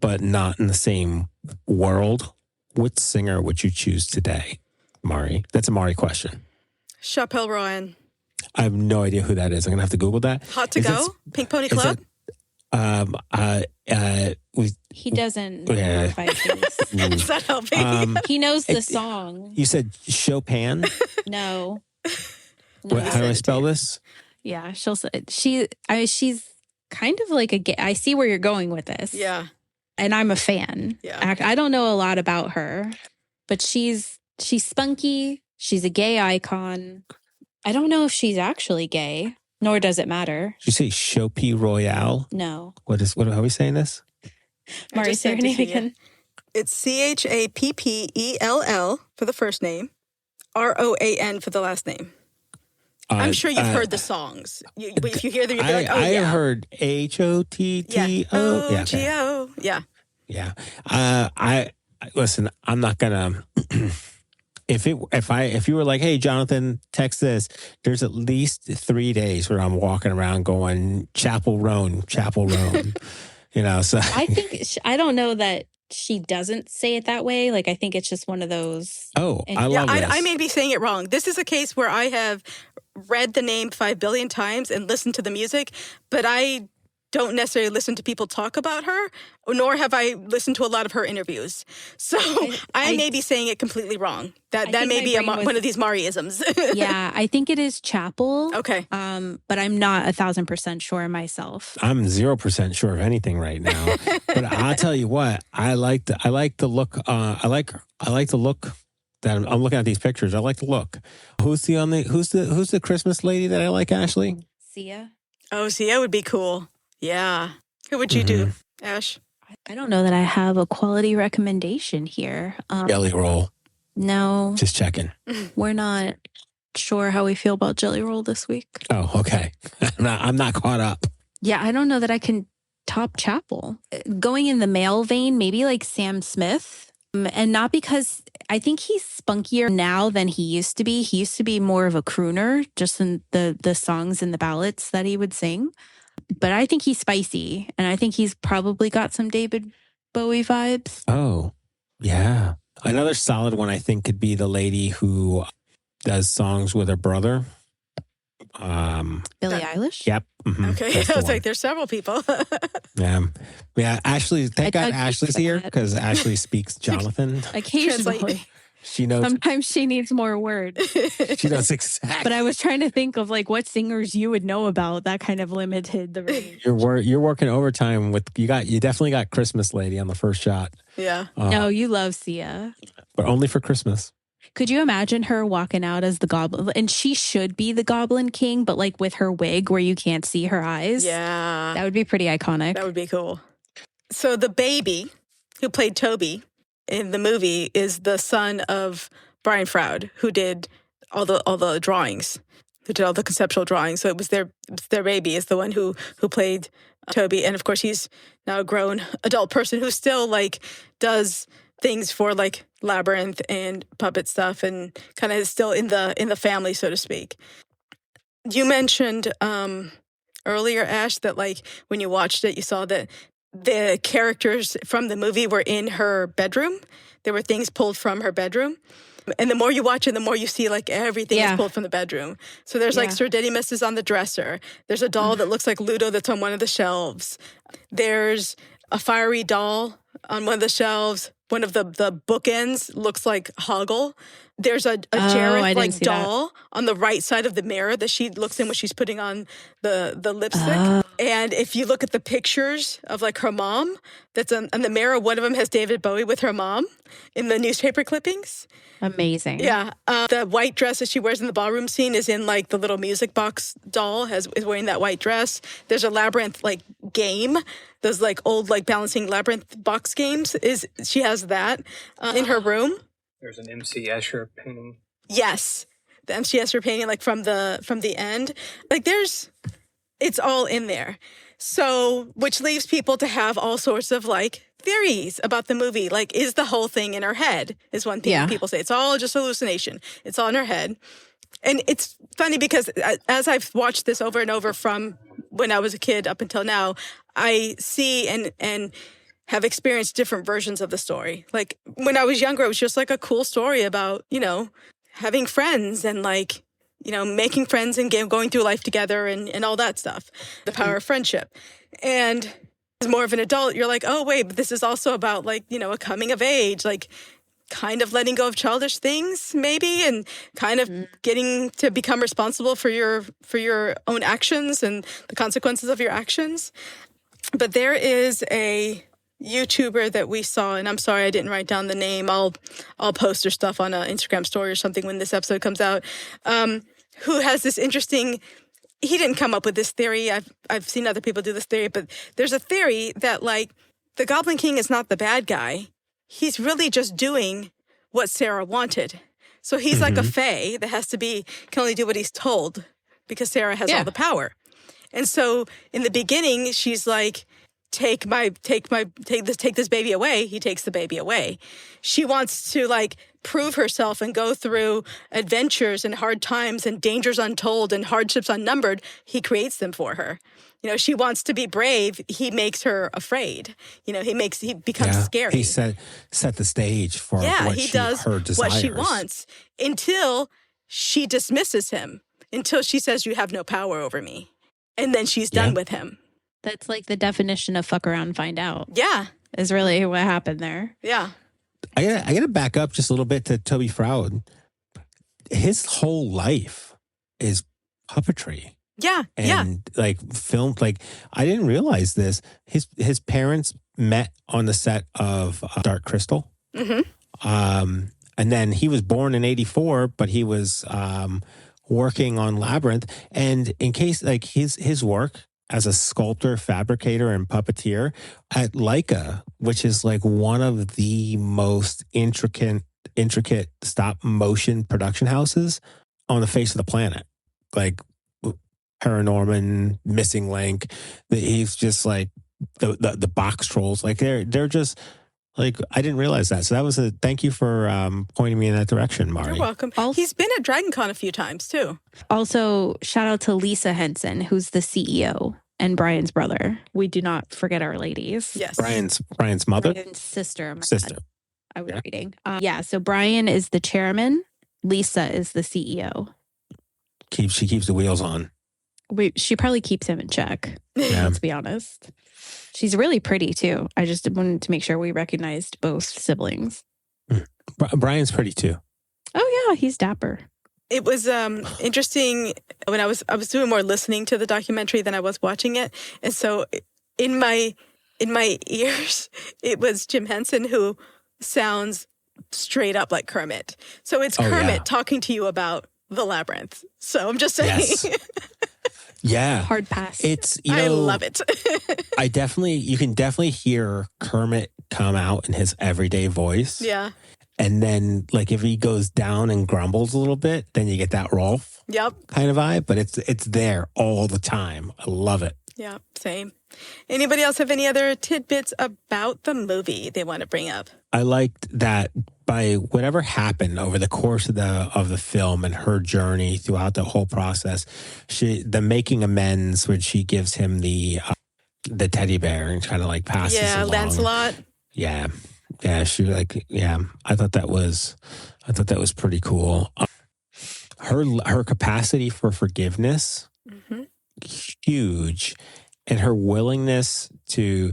S4: but not in the same world, what singer would you choose today, Mari? That's a Mari question.
S1: Chappelle Roan.
S4: I have no idea who that is. I'm going to have to Google that.
S1: Hot to Go? Pink Pony Club?
S3: He doesn't know Vikings.
S1: It's not helping.
S3: He knows the song.
S4: You said Chopin?
S3: No.
S4: How do I spell this?
S3: Yeah, she's kind of like a gay. I see where you're going with this.
S1: Yeah.
S3: And I'm a fan.
S1: Yeah.
S3: I don't know a lot about her, but she's spunky. She's a gay icon. I don't know if she's actually gay, nor does it matter.
S4: Did you say Chopin Royale?
S3: No.
S4: How are we saying this?
S3: Mari, say her name again.
S1: It's Chappell for the first name, Roan for the last name. I'm sure you've heard the songs. If you hear them, you'll be like, oh,
S4: I heard Hotto.
S1: Yeah. O-G-O. Yeah.
S4: Yeah. I listen, I'm not gonna if you were like, hey Jonathan, text this, there's at least 3 days where I'm walking around going Chapel Roan. So
S3: I don't know that she doesn't say it that way. Like, I think it's just one of those.
S4: Oh, I love this.
S1: I may be saying it wrong. This is a case where I have read the name 5 billion times and listened to the music, but I don't necessarily listen to people talk about her, nor have I listened to a lot of her interviews. So I may be saying it completely wrong. That may be one of these Mari-isms.
S3: Yeah, I think it is Chapel.
S1: Okay.
S3: But I'm not 1,000% sure myself.
S4: I'm 0% sure of anything right now. But I'll tell you what, I like the look. I like the look that I'm looking at these pictures. I like the look. Who's the Christmas lady that I like, Ashley?
S3: Sia.
S1: Oh, Sia would be cool. Yeah. Who would you do, Ash?
S3: I don't know that I have a quality recommendation here.
S4: Jelly Roll.
S3: No.
S4: Just checking.
S3: We're not sure how we feel about Jelly Roll this week.
S4: Oh, okay. I'm not caught up.
S3: Yeah, I don't know that I can top Chapel. Going in the male vein, maybe like Sam Smith. And not because I think he's spunkier now than he used to be. He used to be more of a crooner, just in the songs and the ballads that he would sing. But I think he's spicy, and I think he's probably got some David Bowie vibes.
S4: Oh, yeah. Another solid one, I think, could be the lady who does songs with her brother.
S3: Billie Eilish?
S4: Yep. Mm-hmm.
S1: Okay. I was like, there's several people.
S4: Yeah. Ashley, thank God Ashley's here, because Ashley speaks Jonathan.
S3: Occasionally.
S4: She knows.
S3: Sometimes she needs more words.
S4: She knows exactly.
S3: But I was trying to think of like what singers you would know about. That kind of limited the range.
S4: You're working overtime with you definitely got Christmas Lady on the first shot.
S1: Yeah.
S3: No, you love Sia.
S4: But only for Christmas.
S3: Could you imagine her walking out as the Goblin? And she should be the Goblin King, but like with her wig where you can't see her eyes.
S1: Yeah.
S3: That would be pretty iconic.
S1: That would be cool. So the baby who played Toby in the movie is the son of Brian Froud, who did all the drawings, who did all the conceptual drawings. So it was their baby is the one who played Toby. And of course, he's now a grown adult person who still like does things for like Labyrinth and puppet stuff, and kind of is still in the family, so to speak. You mentioned earlier, Ash, that like when you watched it, you saw that the characters from the movie were in her bedroom. There were things pulled from her bedroom. And the more you watch it, the more you see like everything is pulled from the bedroom. So there's like Sir Didymus is on the dresser. There's a doll that looks like Ludo that's on one of the shelves. There's a fiery doll on one of the shelves. one of the bookends looks like Hoggle. There's a Jareth like doll on the right side of the mirror that she looks in when she's putting on the lipstick. And if you look at the pictures of like her mom that's on the mirror, one of them has David Bowie with her mom in the newspaper clippings.
S3: Amazing.
S1: Yeah. The white dress that she wears in the ballroom scene is in like the little music box doll is wearing that white dress. There's a labyrinth like game. Those like old like balancing labyrinth box games she has that in her room.
S2: There's an MC Escher painting.
S1: Yes. The MC Escher painting like from the end. Like it's all in there. So, which leaves people to have all sorts of like theories about the movie. Like, is the whole thing in her head? Is one thing people say. It's all just hallucination. It's all in her head. And it's funny because as I've watched this over and over from when I was a kid up until now, I see and have experienced different versions of the story. Like when I was younger, it was just like a cool story about, having friends and like, making friends and going through life together and all that stuff, the power of friendship. And as more of an adult, you're like, oh, wait, but this is also about like, a coming of age, like kind of letting go of childish things maybe and kind of getting to become responsible for your own actions and the consequences of your actions. But there is a YouTuber that we saw, and I'm sorry I didn't write down the name. I'll post her stuff on an Instagram story or something when this episode comes out, who has this interesting, he didn't come up with this theory. I've seen other people do this theory, but there's a theory that like the Goblin King is not the bad guy. He's really just doing what Sarah wanted. So he's like a fae that can only do what he's told because Sarah has all the power. And so in the beginning, she's like, take this baby away. He takes the baby away. She wants to like prove herself and go through adventures and hard times and dangers untold and hardships unnumbered. He creates them for her. She wants to be brave. He makes her afraid. He becomes scary.
S4: He set the stage for
S1: her desires. What she wants until she dismisses him, until she says, you have no power over me. And then she's done with him.
S3: That's like the definition of fuck around and find out.
S1: Yeah.
S3: Is really what happened there.
S1: Yeah.
S4: I gotta back up just a little bit to Toby Froud. His whole life is puppetry.
S1: Yeah.
S4: And like film, like I didn't realize this. His parents met on the set of Dark Crystal. And then he was born in 1984, but he was working on Labyrinth. And in case like his work as a sculptor, fabricator, and puppeteer at Leica, which is like one of the most intricate stop motion production houses on the face of the planet. Like Paranorman, Missing Link, he's just like the box trolls. Like they're just like, I didn't realize that. So that was thank you for pointing me in that direction, Mari.
S1: You're welcome. He's been at DragonCon a few times too.
S3: Also, shout out to Lisa Henson, who's the CEO, and Brian's brother. We do not forget our ladies.
S1: Yes.
S4: Brian's mother?
S3: Brian's sister.
S4: Sister.
S3: I was reading. So Brian is the chairman. Lisa is the CEO.
S4: She keeps the wheels on.
S3: She probably keeps him in check.
S4: Yeah.
S3: Let's be honest. She's really pretty too. I just wanted to make sure we recognized both siblings.
S4: Brian's pretty too.
S3: Oh yeah, he's dapper.
S1: It was interesting when I was doing more listening to the documentary than I was watching it, and so in my ears, it was Jim Henson who sounds straight up like Kermit. So it's Kermit talking to you about the labyrinth. So I'm just saying.
S4: Yes. Yeah.
S3: Hard pass.
S1: I love it.
S4: You can definitely hear Kermit come out in his everyday voice.
S1: Yeah.
S4: And then like if he goes down and grumbles a little bit, then you get that Rolf kind of vibe. But it's there all the time. I love it.
S1: Yeah, same. Anybody else have any other tidbits about the movie they want to bring up?
S4: I liked that by whatever happened over the course of the film and her journey throughout the whole process, the making amends when she gives him the teddy bear and kind of like passes along.
S1: Lancelot.
S4: Yeah. She I thought that was pretty cool. Her capacity for forgiveness, huge. And her willingness to,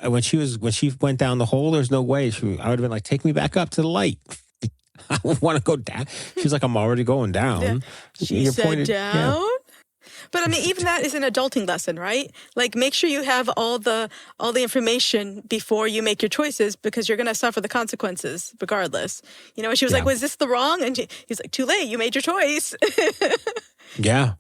S4: when she went down the hole, there's no way. I would have been like, take me back up to the light. I want to go down. She's like, I'm already going down.
S1: Yeah. She said down. Yeah. But I mean, even that is an adulting lesson, right? Like, make sure you have all the information before you make your choices, because you're going to suffer the consequences regardless. You know, and she was like, was this the wrong? And he's like, too late. You made your choice.
S4: Yeah.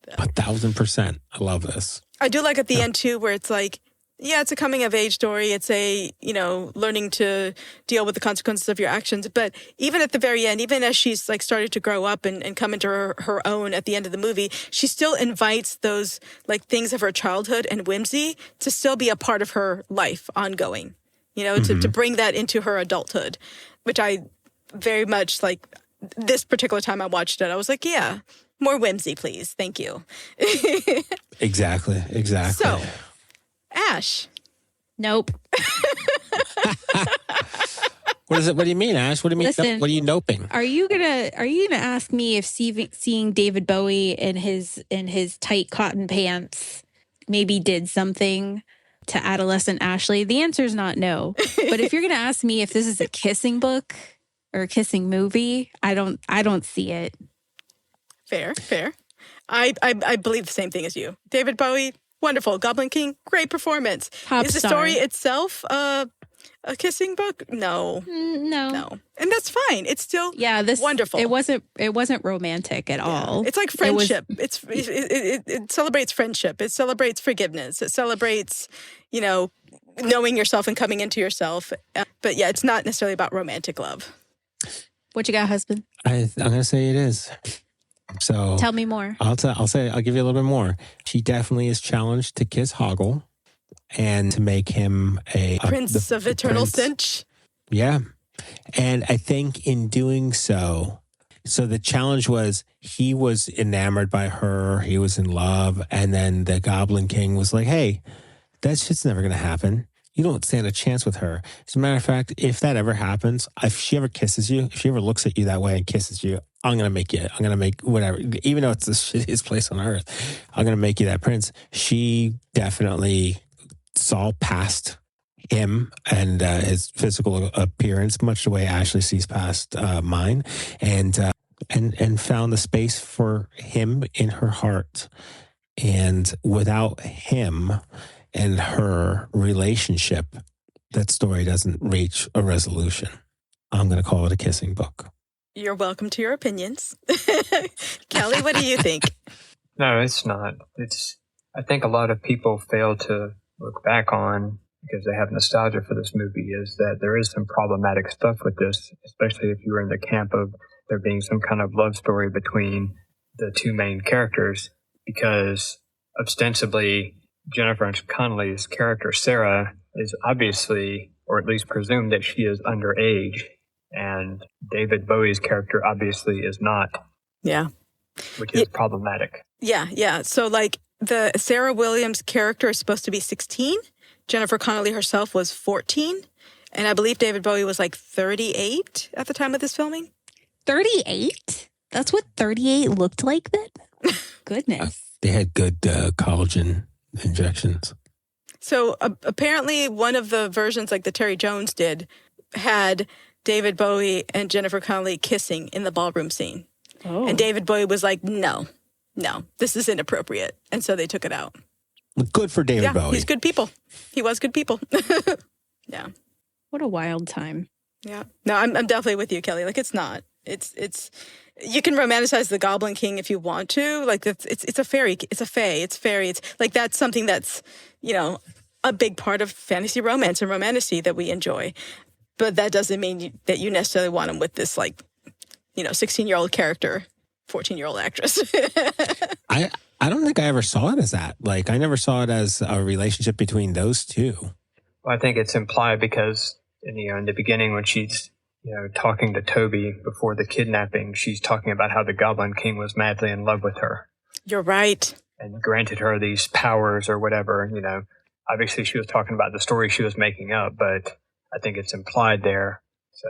S4: 1,000%. I love this.
S1: I do like at the end too, where it's like, yeah, it's a coming of age story. It's a, learning to deal with the consequences of your actions. But even at the very end, even as she's like started to grow up and come into her own at the end of the movie, she still invites those like things of her childhood and whimsy to still be a part of her life ongoing, to bring that into her adulthood, which I very much like. This particular time I watched it, I was like, yeah, more whimsy, please. Thank you.
S4: Exactly.
S1: So, Ash.
S3: Nope.
S4: What is it? What do you mean, Ash? What do you mean?
S3: Listen,
S4: what are you noping?
S3: Are you gonna ask me if seeing David Bowie in his tight cotton pants maybe did something to adolescent Ashley? The answer is not no. But if you're gonna ask me if this is a kissing book or a kissing movie, I don't see it.
S1: Fair. I believe the same thing as you. David Bowie, wonderful. Goblin King, great performance.
S3: Pop
S1: Is the
S3: star.
S1: story itself a kissing book? No.
S3: No.
S1: And that's fine. It's still wonderful.
S3: It wasn't romantic at all.
S1: It's like friendship. It celebrates friendship. It celebrates forgiveness. It celebrates, knowing yourself and coming into yourself. But yeah, it's not necessarily about romantic love.
S3: What you got, husband?
S4: I'm going to say it is. So
S3: tell me more.
S4: I'll give you a little bit more. She definitely is challenged to kiss Hoggle and to make him a
S1: prince of eternal cinch.
S4: Yeah. And I think in doing so the challenge was he was enamored by her. He was in love. And then the Goblin King was like, hey, that shit's never going to happen. You don't stand a chance with her. As a matter of fact, if that ever happens, if she ever kisses you, if she ever looks at you that way and kisses you, I'm going to make whatever, even though it's the shittiest place on earth, I'm going to make you that prince. She definitely saw past him and his physical appearance, much the way Ashley sees past mine, and found the space for him in her heart. And without him and her relationship, that story doesn't reach a resolution. I'm going to call it a kissing book.
S1: You're welcome to your opinions. Kelly, what do you think?
S2: No, it's not. I think a lot of people fail to look back on, because they have nostalgia for this movie, is that there is some problematic stuff with this, especially if you were in the camp of there being some kind of love story between the two main characters, because ostensibly Jennifer Connelly's character, Sarah, is obviously, or at least presumed, that she is underage, and David Bowie's character obviously is not.
S1: Yeah.
S2: Which is problematic.
S1: Yeah. So, like, the Sarah Williams character is supposed to be 16. Jennifer Connelly herself was 14. And I believe David Bowie was like 38 at the time of this filming.
S3: 38? That's what 38 looked like then? Goodness.
S4: They had good collagen injections.
S1: So apparently one of the versions, like the Terry Jones did, had David Bowie and Jennifer Connelly kissing in the ballroom scene. Oh. And David Bowie was like, no, this is inappropriate. And so they took it out.
S4: Good for David Bowie.
S1: He's good people. He was good people. Yeah.
S3: What a wild time.
S1: Yeah. No, I'm definitely with you, Kelly. Like, it's not. It's you can romanticize the Goblin King if you want to. Like, it's a fairy. It's a fae. It's fairy. It's like, that's something that's, a big part of fantasy romance and romantasy that we enjoy. But that doesn't mean that you necessarily want him with this, 16-year-old character, 14-year-old actress.
S4: I don't think I ever saw it as that. Like, I never saw it as a relationship between those two.
S2: Well, I think it's implied because in the beginning, when she's talking to Toby before the kidnapping, she's talking about how the Goblin King was madly in love with her.
S1: You're right.
S2: And granted her these powers or whatever. Obviously she was talking about the story she was making up, but I think it's implied there. So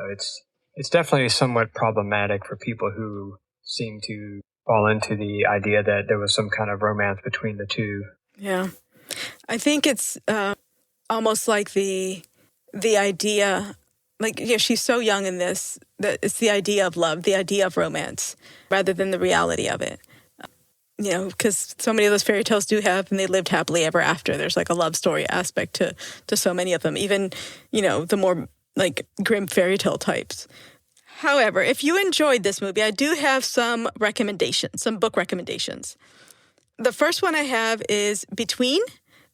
S2: it's definitely somewhat problematic for people who seem to fall into the idea that there was some kind of romance between the two.
S1: Yeah. I think it's almost like the idea, like, yeah, she's so young in this, that it's the idea of love, the idea of romance, rather than the reality of it. You know, because so many of those fairy tales do have, and they lived happily ever after. There's like a love story aspect to so many of them, even, you know, the more like grim fairy tale types. However, if you enjoyed this movie, I do have some recommendations, some book recommendations. The first one I have is Between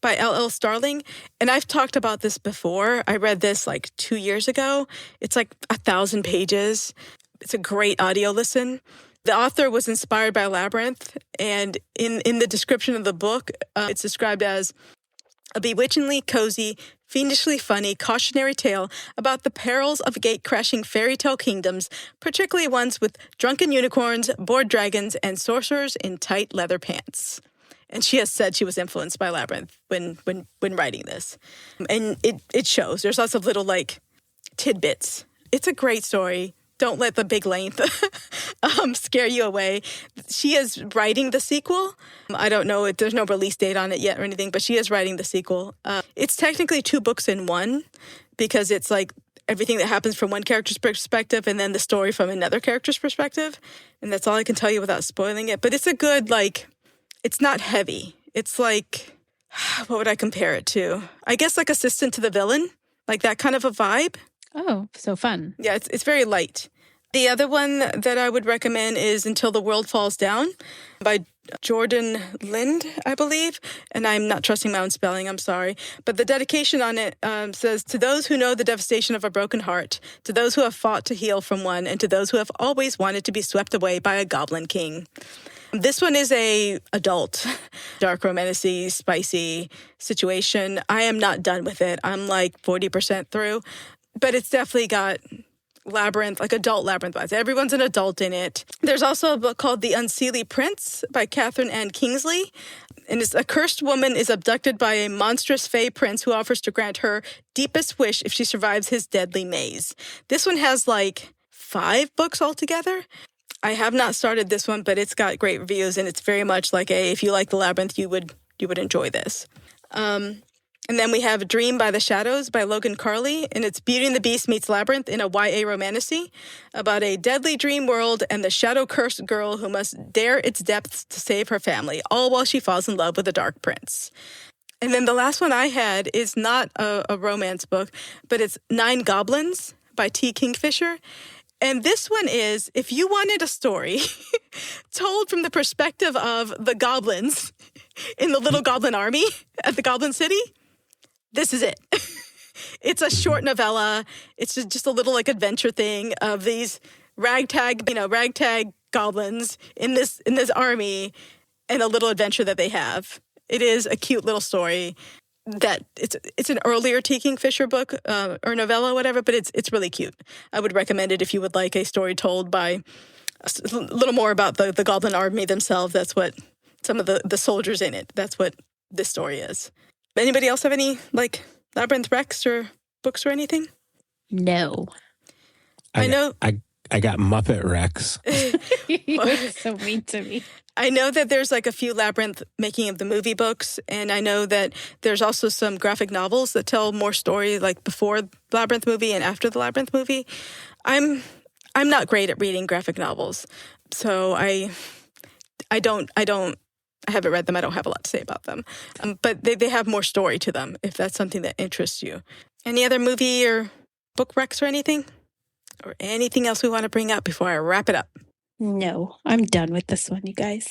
S1: by L.L. Starling. And I've talked about this before. I read this like 2 years ago. It's like 1,000 pages. It's a great audio listen. The author was inspired by Labyrinth, and in the description of the book, it's described as a bewitchingly cozy, fiendishly funny cautionary tale about the perils of gate-crashing fairy tale kingdoms, particularly ones with drunken unicorns, bored dragons, and sorcerers in tight leather pants. And she has said she was influenced by Labyrinth when writing this. And it shows. There's lots of little, like, tidbits. It's a great story. Don't let the big length scare you away. She is writing the sequel. I don't know, there's no release date on it yet or anything, but she is writing the sequel. It's technically 2 books in one, because it's like everything that happens from one character's perspective and then the story from another character's perspective. And that's all I can tell you without spoiling it. But it's a good, like, it's not heavy. It's like, what would I compare it to? I guess like Assistant to the Villain, like that kind of a vibe.
S3: Oh, so fun.
S1: Yeah, it's very light. The other one that I would recommend is Until the World Falls Down by Jordan Lind, I believe. And I'm not trusting my own spelling, I'm sorry. But the dedication on it says, to those who know the devastation of a broken heart, to those who have fought to heal from one, and to those who have always wanted to be swept away by a Goblin King. This one is a adult, dark romantasy, spicy situation. I am not done with it. I'm like 40% through. But it's definitely got Labyrinth, like adult Labyrinth vibes. Everyone's an adult in it. There's also a book called The Unseelie Prince by Catherine Ann Kingsley. And it's a cursed woman is abducted by a monstrous fey prince who offers to grant her deepest wish if she survives his deadly maze. This one has like 5 books altogether. I have not started this one, but it's got great reviews, and it's very much like if you like the Labyrinth, you would enjoy this. And then we have Dream by the Shadows by Logan Carley, and it's Beauty and the Beast meets Labyrinth in a YA romantasy about a deadly dream world and the shadow-cursed girl who must dare its depths to save her family, all while she falls in love with a dark prince. And then the last one I had is not a romance book, but it's 9 Goblins by T. Kingfisher. And this one is, if you wanted a story told from the perspective of the goblins in the little goblin army at the Goblin City, this is it. It's a short novella. It's just a little like adventure thing of these ragtag goblins in this army and a little adventure that they have. It is a cute little story that it's an earlier T. Kingfisher book or novella, whatever, but it's really cute. I would recommend it if you would like a story told by a little more about the goblin army themselves. That's what some of the soldiers in it. That's what this story is. Anybody else have any, like, Labyrinth Rex or books or anything?
S3: No.
S1: I know.
S4: I got Muppet Rex.
S3: You're so mean to me.
S1: I know that there's, like, a few Labyrinth making of the movie books, and I know that there's also some graphic novels that tell more story, like, before the Labyrinth movie and after the Labyrinth movie. I'm not great at reading graphic novels, so I haven't read them. I don't have a lot to say about them. But they have more story to them, if that's something that interests you. Any other movie or book recs or anything? Or anything else we want to bring up before I wrap it up?
S3: No, I'm done with this one, you guys.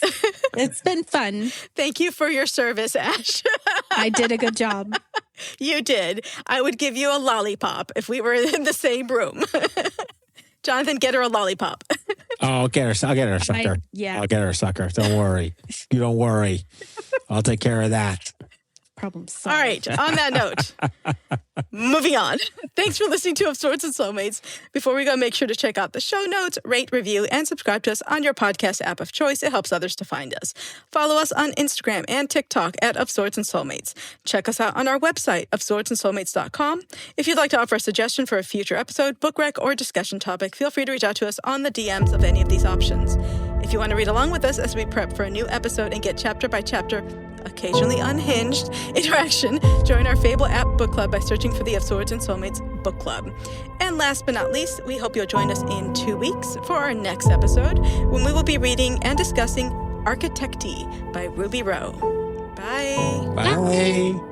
S3: It's been fun.
S1: Thank you for your service, Ash.
S3: I did a good job.
S1: You did. I would give you a lollipop if we were in the same room. Jonathan, get her a lollipop.
S4: Oh, I'll get her a sucker. I'll get her a sucker. Don't worry. You don't worry. I'll take care of that.
S3: Problem solved.
S1: All right. On that note, moving on. Thanks for listening to Of Swords and Soulmates. Before we go, make sure to check out the show notes, rate, review, and subscribe to us on your podcast app of choice. It helps others to find us. Follow us on Instagram and TikTok at Of Swords and Soulmates. Check us out on our website, ofswordsandsoulmates.com. If you'd like to offer a suggestion for a future episode, book rec, or discussion topic, feel free to reach out to us on the DMs of any of these options. If you want to read along with us as we prep for a new episode and get chapter by chapter occasionally unhinged interaction, join our Fable app book club by searching for the Of Swords and Soulmates book club. And last but not least, we hope you'll join us in 2 weeks for our next episode, when we will be reading and discussing Architecti by Ruby Rowe. Bye.
S4: Bye.